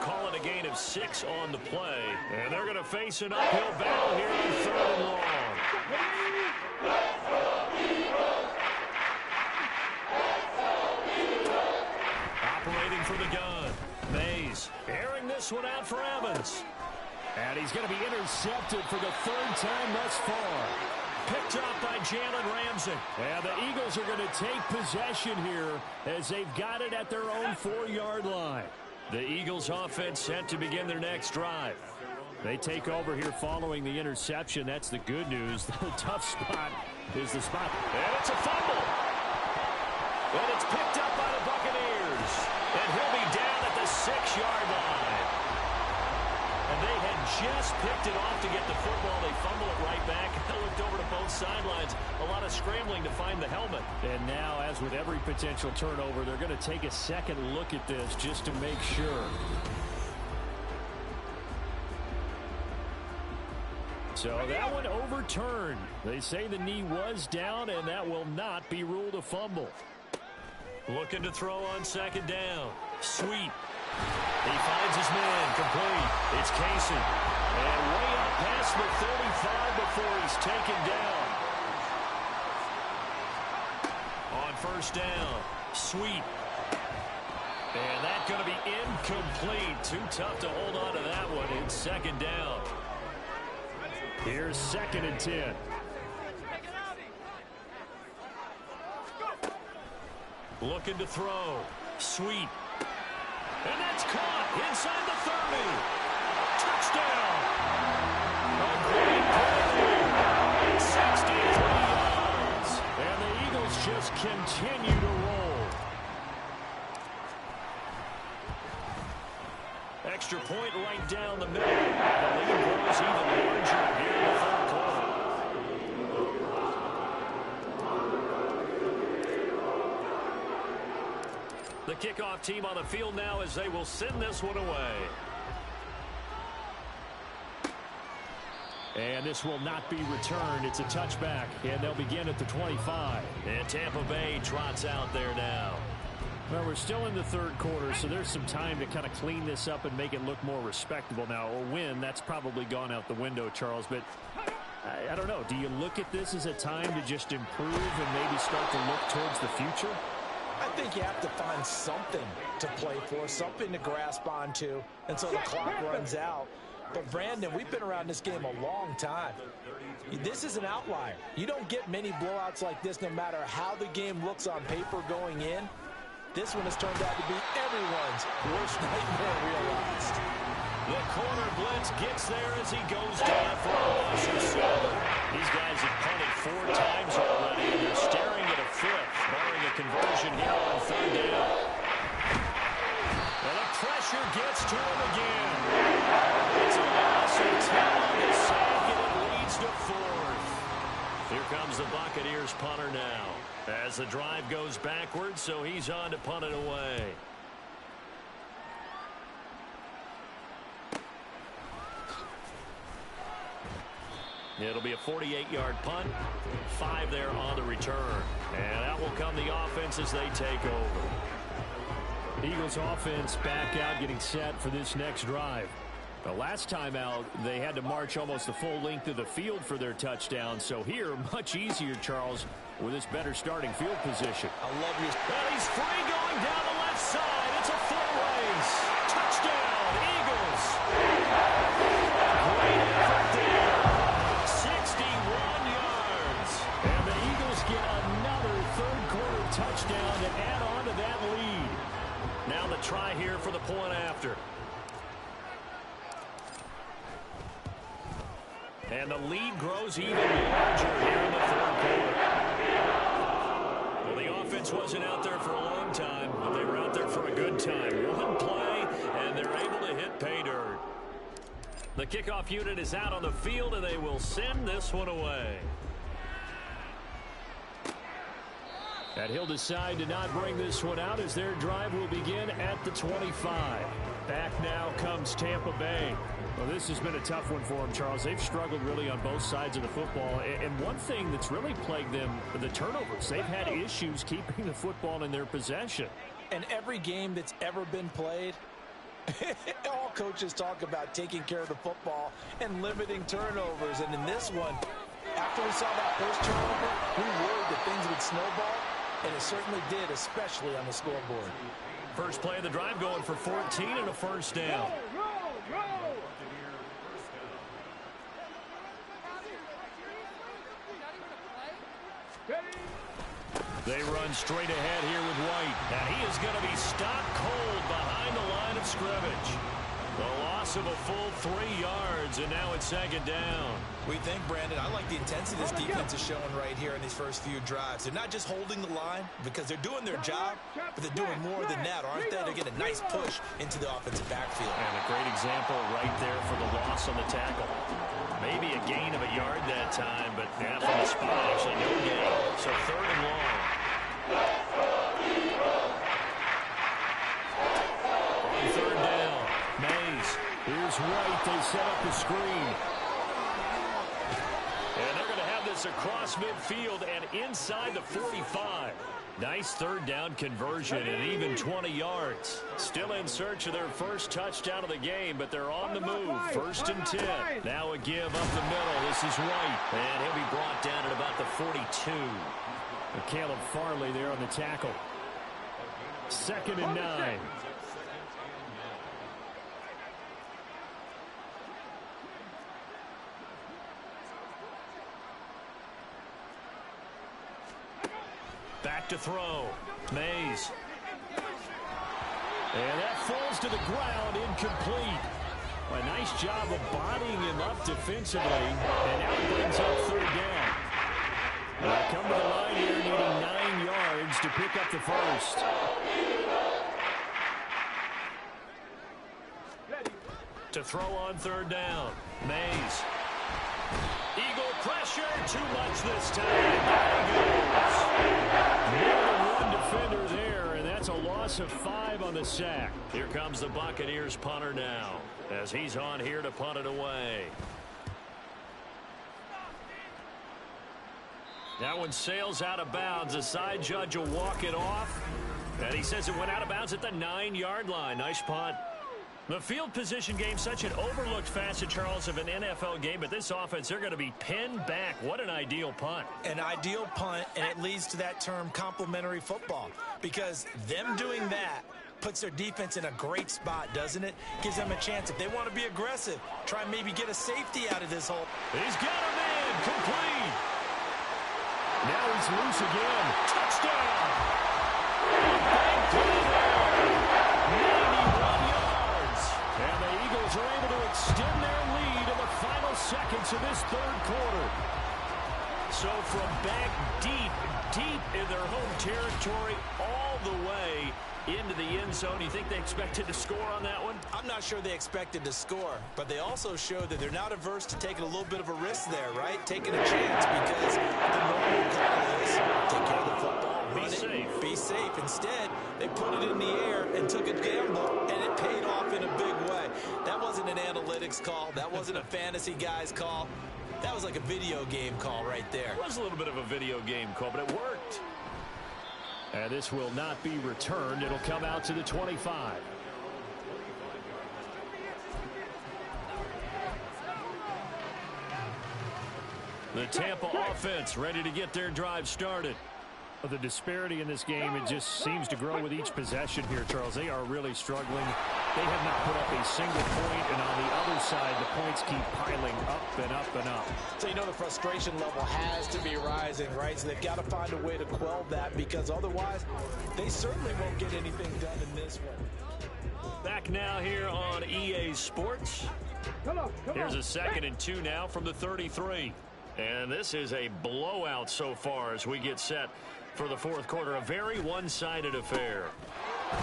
B: Call it a gain of 6 on the play. And they're going to face an uphill battle here on 3rd and long. Operating for the gun. Mays airing this one out for Evans.
E: And he's going to be intercepted for the 3rd time thus far.
B: Picked up by Jalen Ramsey.
E: And the Eagles are going to take possession here as they've got it at their own 4-yard line.
B: The Eagles offense set to begin their next drive.
E: They take over here following the interception. That's the good news. The tough spot is the spot.
B: And it's a fumble. And it's picked up by the Buccaneers. And he'll be down at the 6-yard line. And they had just picked it off to get the football. They fumble it right back. They looked over to both sidelines. A lot of scrambling to find the helmet.
E: And now, as with every potential turnover, they're going to take a second look at this just to make sure. So that one overturned. They say the knee was down, and that will not be ruled a fumble.
B: Looking to throw on second down. Sweet. He finds his man, complete. It's Casey. And way up past the 35 before he's taken down. On 1st down, Sweet. And that's going to be incomplete. Too tough to hold on to that one. It's 2nd down.
E: Here's 2nd and 10.
B: Looking to throw. Sweet. And that's caught inside the 30. Touchdown. A great play. 63 yards.
E: And the Eagles just continue to roll.
B: Extra point right down the middle. And the lead grows even larger here in the 3rd quarter. The kickoff team on the field now as they will send this one away.
E: And this will not be returned. It's a touchback, and they'll begin at the 25.
B: And Tampa Bay trots out there now.
E: Well, we're still in the 3rd quarter, so there's some time to kind of clean this up and make it look more respectable. Now, a win, that's probably gone out the window, Charles, but I don't know. Do you look at this as a time to just improve and maybe start to look towards the future?
C: I think you have to find something to play for, something to grasp onto until the clock runs out. But, Brandon, we've been around this game a long time. This is an outlier. You don't get many blowouts like this no matter how the game looks on paper going in. This one has turned out to be everyone's worst nightmare realized.
B: The corner blitz gets there as he goes down for a loss of 7. These guys have punted 4 times already, and they're staring at a 5th, barring a conversion here on 3rd down. And the pressure gets to him again. It's a loss of 10 on the sack, and it leads to 4th. Here comes the Buccaneers punter now, as the drive goes backwards, so he's on to punt it away. It'll be a 48-yard punt, 5 there on the return. And out will come the offense as they take over.
E: Eagles offense back out, getting set for this next drive. The last time out, they had to march almost the full length of the field for their touchdown. So here, much easier, Charles, with this better starting field position.
C: I love your...
B: And he's free going down the left side. It's a foot race. Touchdown, Eagles. Great effort there. 61 yards.
E: And the Eagles get another third-quarter touchdown to add on to that lead.
B: Now the try here for the point after. And the lead grows even larger here in the 3rd quarter. Well, the offense wasn't out there for a long time, but they were out there for a good time. One play, and they're able to hit pay dirt. The kickoff unit is out on the field, and they will send this one away.
E: And he'll decide to not bring this one out as their drive will begin at the 25. Back now comes Tampa Bay. Well, this has been a tough one for them, Charles. They've struggled really on both sides of the football. And one thing that's really plagued them, the turnovers. They've had issues keeping the football in their possession.
C: And every game that's ever been played, all coaches talk about taking care of the football and limiting turnovers. And in this one, after we saw that first turnover, we worried that things would snowball. And it certainly did, especially on the scoreboard.
B: First play of the drive going for 14 and a first down. They run straight ahead here with White. And he is going to be stopped cold behind the line of scrimmage. The loss of a full 3 yards, and now it's 2nd down.
C: We think, Brandon, I like the intensity this defense is showing right here in these first few drives. They're not just holding the line because they're doing their job, but they're doing more than that, aren't they? They're getting a nice push into the offensive backfield.
B: And a great example right there for the loss on the tackle. Maybe a gain of a yard that time, but from the spot, actually no gain. So 3rd and long. On 3rd down, Mays.
E: Here's White. They set up the screen.
B: And they're going to have this across midfield and inside the 45. Nice 3rd down conversion and even 20 yards. Still in search of their first touchdown of the game, but they're on the move. 1st and 10. Now a give up the middle. This is White. And he'll be brought down at about the 42.
E: Caleb Farley there on the tackle. 2nd and 9.
B: Back to throw. Mays.
E: And that falls to the ground, incomplete. A nice job of bodying him up defensively. And now it brings up 3rd down. They come to the line here needing 9 yards to pick up the first.
B: To throw on 3rd down. Mays. Eagle pressure. Too much this time.
E: More than one defender there, and that's a loss of 5 on the sack.
B: Here comes the Buccaneers punter now, as he's on here to punt it away. That one sails out of bounds. The side judge will walk it off. And he says it went out of bounds at the 9-yard line. Nice punt. The field position game, such an overlooked facet, Charles, of an NFL game. But this offense, they're going to be pinned back. What an ideal punt.
C: An ideal punt, and it leads to that term complementary football. Because them doing that puts their defense in a great spot, doesn't it? Gives them a chance if they want to be aggressive. Try and maybe get a safety out of this hole.
B: He's got him in. Complete. Now he's loose again. Touchdown. Back to the air. 91 yards. And the Eagles are able to extend their lead in the final seconds of this third quarter. So from back deep in their home territory all the way into the end zone. You think they expected to score on that one?
C: I'm not sure they expected to score, but they also showed that they're not averse to taking a little bit of a risk there, right? Taking a chance because the normal call is take care of the football, run it, be safe. Instead, they put it in the air and took a gamble, and it paid off in a big way. That wasn't an analytics call. That wasn't a fantasy guy's call. That was like a video game call right there.
B: It was a little bit of a video game call, but it worked. And this will not be returned. It'll come out to the 25. The Tampa offense ready to get their drive started.
E: The disparity in this game, it just seems to grow with each possession here, Charles. They are really struggling. They have not put up a single point, and on the other side, the points keep piling up and up and up.
C: So you know the frustration level has to be rising, right? So they've got to find a way to quell that, because otherwise they certainly won't get anything done in this one.
B: Back now here on EA Sports. Here's a 2nd and 2 now from the 33. And this is a blowout so far as we get set for the fourth quarter. A very one-sided affair.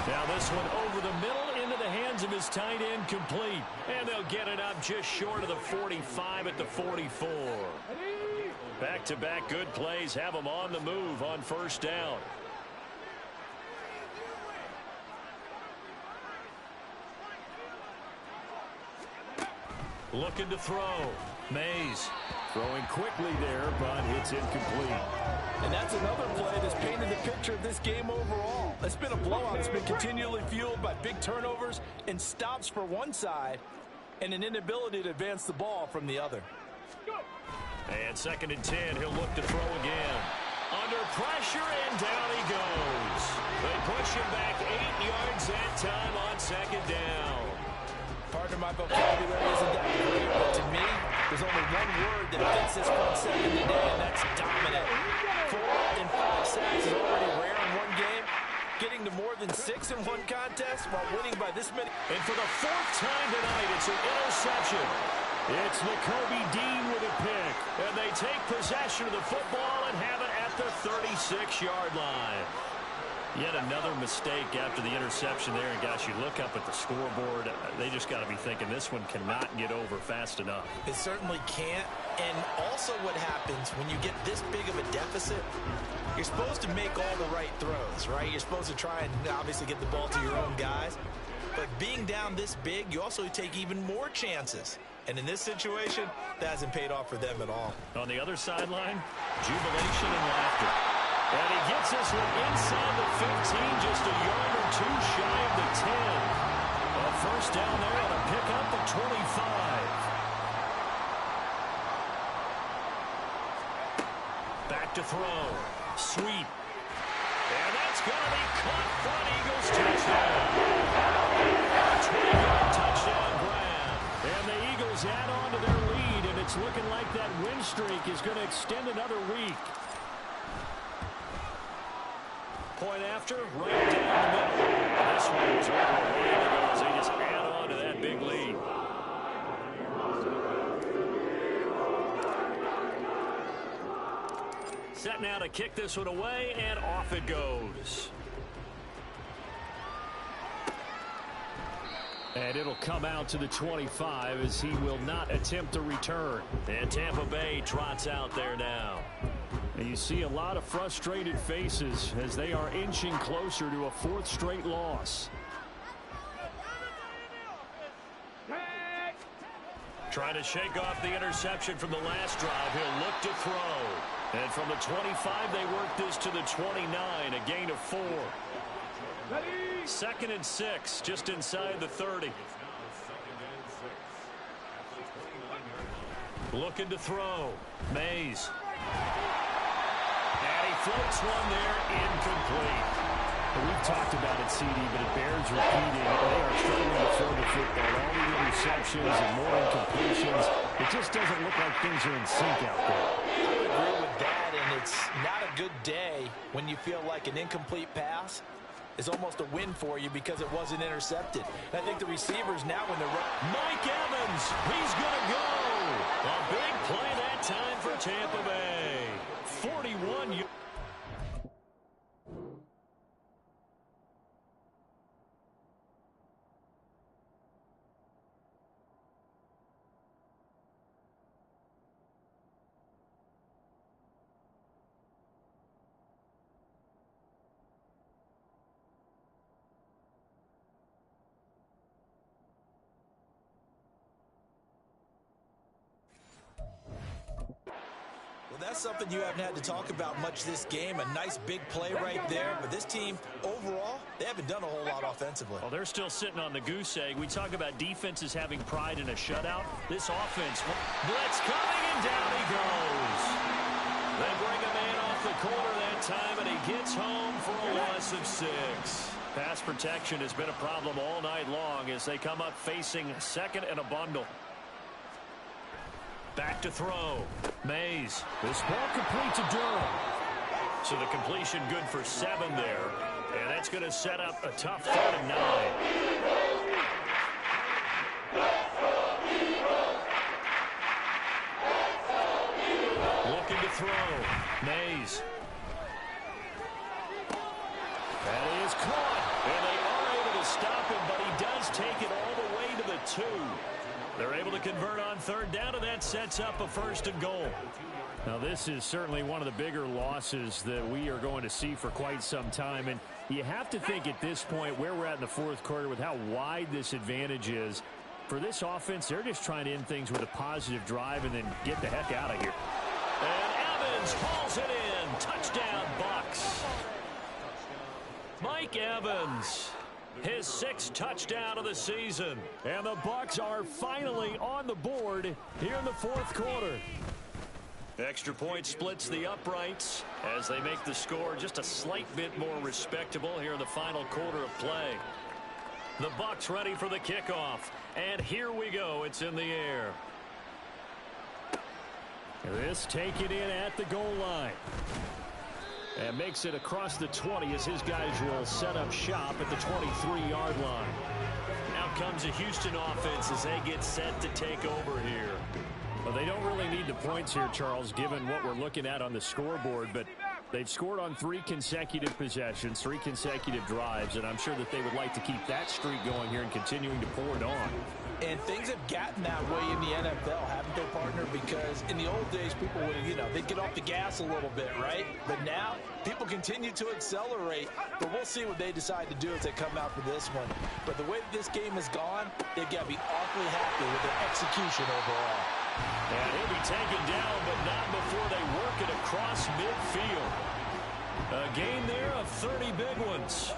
B: Now this one over the middle into the hands of his tight end, complete. And they'll get it up just short of the 45 at the 44. Back-to-back good plays have them on the move on first down. Looking to throw. Mays throwing quickly there, but it's incomplete.
C: And that's another play that's painted the picture of this game overall. It's been a blowout. It's been continually fueled by big turnovers and stops for one side and an inability to advance the ball from the other.
B: And 2nd and 10, he'll look to throw again. Under pressure, and down he goes. They push him back 8 yards that time on 2nd down.
C: Pardon my vocabulary isn't that great, but to me, there's only one word that fits this front seven today, and that's dominant. 4 and 5 sacks is already rare in one game. Getting to more than 6 in one contest while winning by this many.
B: And for the 4th time tonight, it's an interception. It's Nakobe Dean with a pick. And they take possession of the football and have it at the 36-yard line. Yet another mistake after the interception there. And, gosh, you look up at the scoreboard. They just got to be thinking this one cannot get over fast enough.
C: It certainly can't. And also what happens when you get this big of a deficit, you're supposed to make all the right throws, right? You're supposed to try and obviously get the ball to your own guys. But being down this big, you also take even more chances. And in this situation, that hasn't paid off for them at all.
B: On the other sideline, jubilation and laughter. And he gets this one inside the 15, just a yard or two shy of the 10. A first down there on a pickup of 25. Back to throw. Sweep. And that's going to be caught for an Eagles touchdown. A 20-yard touchdown grab. And the Eagles add on to their lead, and it's looking like that win streak is going to extend another week. Point after, right down the middle. This one was over a while ago as they just add on to that big lead. Set now to kick this one away, and off it goes. And it'll come out to the 25 as he will not attempt a return. And Tampa Bay trots out there now. And you see a lot of frustrated faces as they are inching closer to a 4th straight loss. Trying to shake off the interception from the last drive. He'll look to throw. And from the 25, they work this to the 29, a gain of 4. 2nd and 6, just inside the 30. Looking to throw. Mays. And he floats one there, incomplete.
E: We've talked about it, CD, but it bears repeating. They are struggling to throw the football. All the interceptions and more incompletions. It just doesn't look like things are in sync out there.
C: I would agree with that, and it's not a good day when you feel like an incomplete pass is almost a win for you because it wasn't intercepted. And I think the receivers now when they're
B: Mike Evans, he's going to go. A big play that time for Tampa Bay. 41 yards.
C: That's something you haven't had to talk about much this game. A nice big play right there. But this team, overall, they haven't done a whole lot offensively.
E: Well, they're still sitting on the goose egg. We talk about defenses having pride in a shutout. This offense, blitz coming, and down he goes. They bring a man off the corner that time, and he gets home for a loss of 6. Pass protection has been a problem all night long as they come up facing second and a bundle. Back to throw. Mays. This ball complete to Durham. So the completion good for 7 there. And that's going to set up a tough 3rd and 9. Looking to throw. Mays. That is caught. And they are able to stop him, but he does take it all the way to the 2. They're able to convert on 3rd down, and that sets up a 1st and goal. Now, this is certainly one of the bigger losses that we are going to see for quite some time. And you have to think at this point where we're at in the 4th quarter with how wide this advantage is. For this offense, they're just trying to end things with a positive drive and then get the heck out of here. And Evans hauls it in. Touchdown, Bucs. Mike Evans. His 6th touchdown of the season. And the Bucs are finally on the board here in the 4th quarter. Extra point splits the uprights as they make the score just a slight bit more respectable here in the final quarter of play. The Bucs ready for the kickoff. And here we go. It's in the air. This taken in at the goal line. And makes it across the 20 as his guys will set up shop at the 23-yard line. Now comes a Houston offense as they get set to take over here. Well, they don't really need the points here, Charles, given what we're looking at on the scoreboard. But they've scored on 3 consecutive possessions, 3 consecutive drives. And I'm sure that they would like to keep that streak going here and continuing to pour it on.
C: And things have gotten that way in the NFL, haven't they, partner? Because in the old days, people would, they'd get off the gas a little bit, right? But now, people continue to accelerate. But we'll see what they decide to do as they come out for this one. But the way that this game has gone, they've got to be awfully happy with their execution overall.
E: And he'll be taken down, but not before they work it across midfield. A gain there of 30 big ones.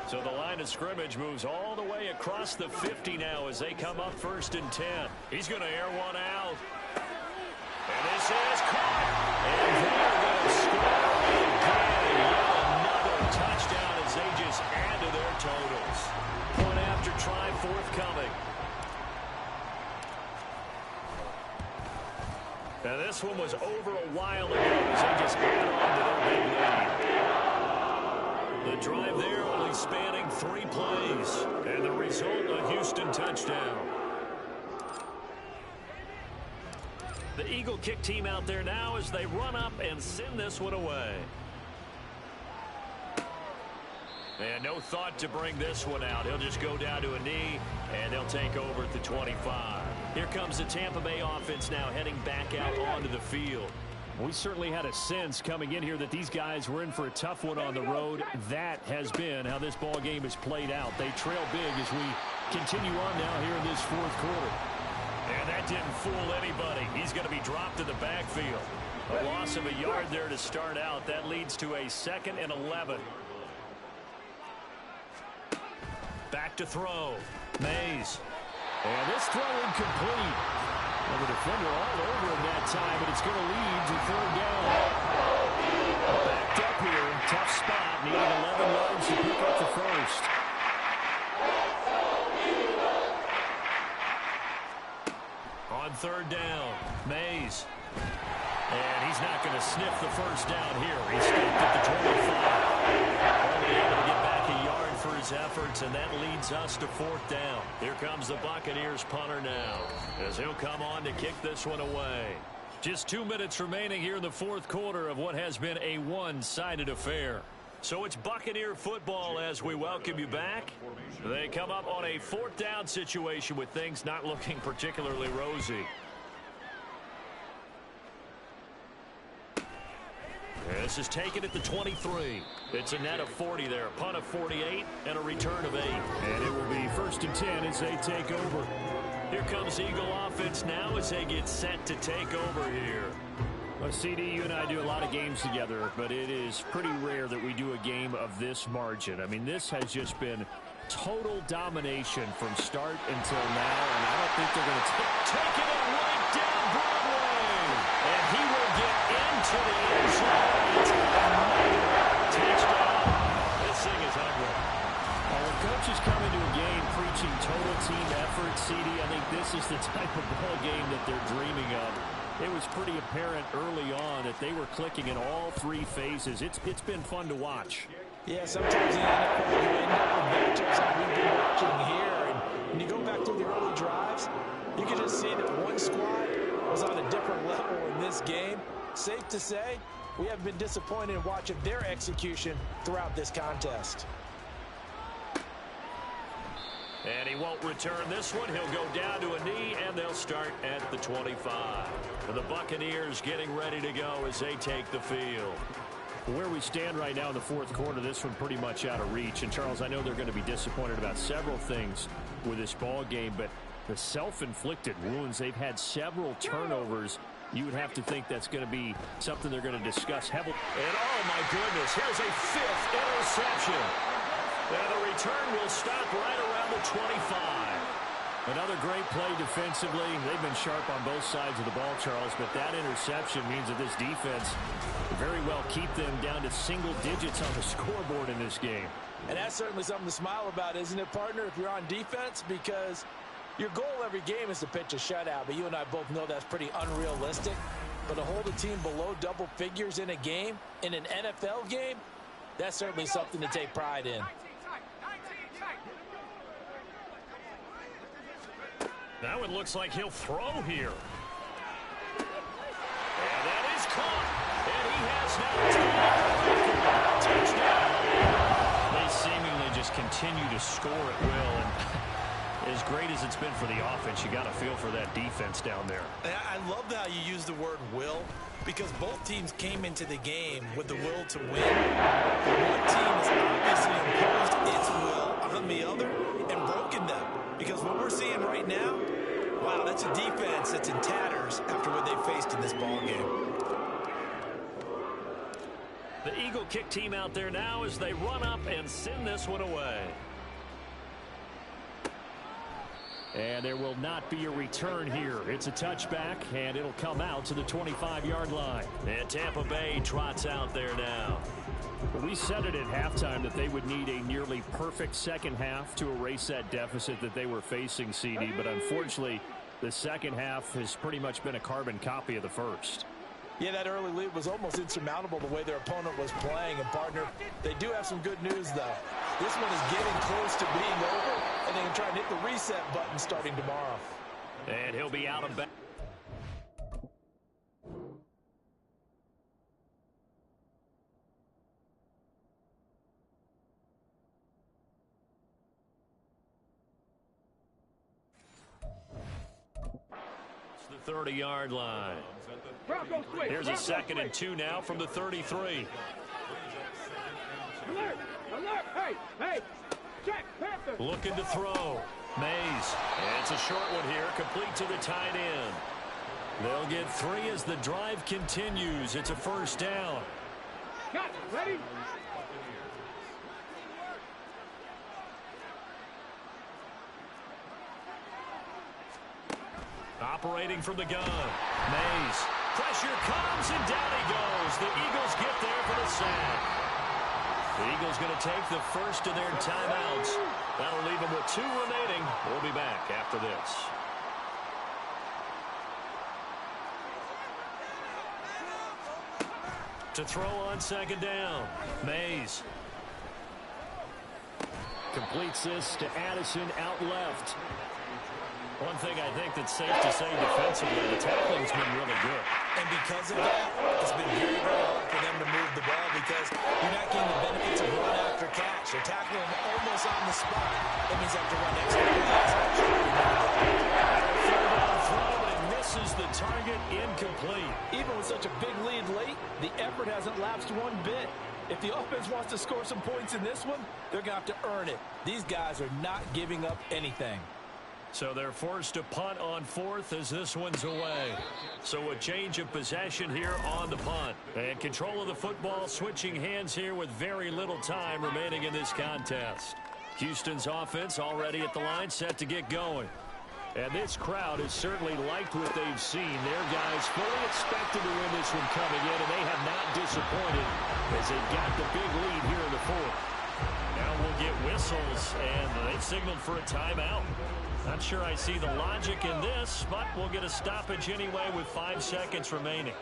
E: So the line of scrimmage moves all the way across the 50 now as they come up 1st and 10. He's going to air one out. And this is caught. And they're going to score again. Another touchdown as they just add to their totals. Point after try forthcoming. Now this one was over a while ago as they just add on to their big lead. The drive there only spanning 3 plays. And the result, a Houston touchdown. The Eagle kick team out there now as they run up and send this one away. And no thought to bring this one out. He'll just go down to a knee, and they'll take over at the 25. Here comes the Tampa Bay offense now heading back out onto the field. We certainly had a sense coming in here that these guys were in for a tough one on the road. That has been how this ball game has played out. They trail big as we continue on now here in this 4th quarter. And that didn't fool anybody. He's going to be dropped in the backfield. A loss of a yard there to start out. That leads to a 2nd and 11. Back to throw. Mays. And this throw incomplete. Well, the defender all over him that time, but it's going to lead to 3rd down. Back picked up here. Tough spot. Needing 11 yards to pick up the first. On third down, Mays. And he's not going to sniff the first down here. He's stopped at the 25. Only able to get back a yard for his efforts, and that leads us to fourth down. Here comes the Buccaneers punter now, as he'll come on to kick this one away. Just 2 minutes remaining here in the fourth quarter of what has been a one-sided affair. So it's Buccaneer football as we welcome you back. They come up on a fourth down situation with things not looking particularly rosy. This is taken at the 23. It's a net of 40 there. Punt of 48 and a return of 8. And it will be 1st and 10 as they take over. Here comes Eagle offense now as they get set to take over here. Well, CD, you and I do a lot of games together, but it is pretty rare that we do a game of this margin. I mean, this has just been total domination from start until now, and I don't think they're going to take it right down Broadway. And he will get into the end zone. It's another touchdown. This thing is ugly. When coaches come into a game preaching total team effort, CD, I think this is the type of ball game that they're dreaming of. It was pretty apparent early on that they were clicking in all three phases. It's been fun to watch.
C: Yeah, sometimes in the NFL you end up with matchups like we've been watching here. And when you go back through the early drives, you can just see that one squad was on a different level in this game. Safe to say, we have been disappointed in watching their execution throughout this contest.
B: And he won't return this one. He'll go down to a knee, and they'll start at the 25. The Buccaneers getting ready to go as they take the field.
E: Where we stand right now in the fourth quarter, this one pretty much out of reach. And, Charles, I know they're going to be disappointed about several things with this ball game, but the self-inflicted wounds, they've had several turnovers. You would have to think that's going to be something they're going to discuss heavily.
B: And, oh, my goodness, here's a 5th interception. And the return will stop right around the 25.
E: Another great play defensively. They've been sharp on both sides of the ball, Charles, but that interception means that this defense very well keep them down to single digits on the scoreboard in this game.
C: And that's certainly something to smile about, isn't it, partner, if you're on defense? Because your goal every game is to pitch a shutout, but you and I both know that's pretty unrealistic. But to hold a team below double figures in a game, in an NFL game, that's certainly something to take pride in.
B: Now it looks like he'll throw here. And that is caught. And he has now touchdown. They seemingly just continue to score at will. And as great as it's been for the offense, you got to feel for that defense down there.
C: I love how you use the word will, because both teams came into the game with the will to win. One team has obviously imposed its will on the other and broken them. Because what we're seeing right now, wow, that's a defense that's in tatters after what they faced in this ball game.
B: The Eagle kick team out there now as they run up and send this one away.
E: And there will not be a return here. It's a touchback, and it'll come out to the 25-yard line.
B: And Tampa Bay trots out there now.
E: We said it at halftime that they would need a nearly perfect second half to erase that deficit that they were facing, CD. But unfortunately, the second half has pretty much been a carbon copy of the first.
C: Yeah, that early lead was almost insurmountable the way their opponent was playing. And, partner, they do have some good news, though. This one is getting close to being over, and they can try and hit the reset button starting tomorrow.
B: And he'll be out of bounds. The 30-yard line. Here's a 2nd and 2 now from the 33.
D: Alert! Alert! Hey! Check! Panther!
B: Looking to throw. Mays. And it's a short one here, complete to the tight end. They'll get 3 as the drive continues. It's a first down.
D: Got it. Ready?
B: Operating from the gun. Mays. Pressure comes, and down he goes. The Eagles get there for the sack. The Eagles going to take the first of their timeouts. That'll leave them with 2 remaining. We'll be back after this. To throw on second down, Mays.
E: Completes this to Addison out left.
B: One thing I think that's safe to say defensively, the tackling's been really good.
C: And because of that, it's been very, very hard for them to move the ball because you're not getting the benefits of run after catch. They're tackling them almost on the spot. That means they have to run extra plays.
B: Third down throw, and it misses the target, incomplete.
F: Even with such a big lead late, the effort hasn't lapsed one bit. If the offense wants to score some points in this one, they're going to have to earn it. These guys are not giving up anything.
B: So they're forced to punt on 4th as this one's away. So a change of possession here on the punt. And control of the football switching hands here with very little time remaining in this contest. Houston's offense already at the line, set to get going. And this crowd has certainly liked what they've seen. Their guys fully expected to win this one coming in, and they have not disappointed as they got the big lead here in the 4th. Now we'll get whistles, and they've signaled for a timeout. Not sure I see the logic in this, but we'll get a stoppage anyway with 5 seconds remaining.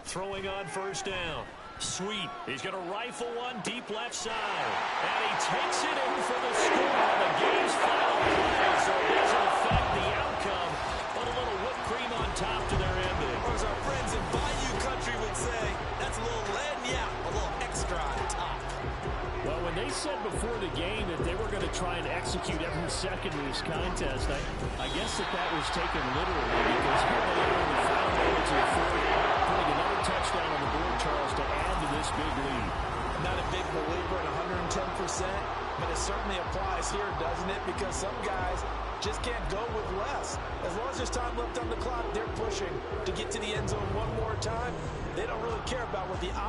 B: Throwing on first down. Sweet. He's going to rifle one deep left side. And he takes it in for the score on the game's final play. So it doesn't affect the outcome, but a little whipped cream on top to their ending.
C: Or as our friends in Bayou Country would say, that's a little lagniappe, a little extra on top.
E: Well, when they said before the game that they were going to try and execute every second of this contest, I guess that was taken literally because here they are in the final minutes of the 4th, putting another touchdown on the board, Charles, to add to this big lead.
C: I'm not a big believer in 110%, but it certainly applies here, doesn't it? Because some guys just can't go with less. As long as there's time left on the clock, they're pushing to get to the end zone one more time. They don't really care about what the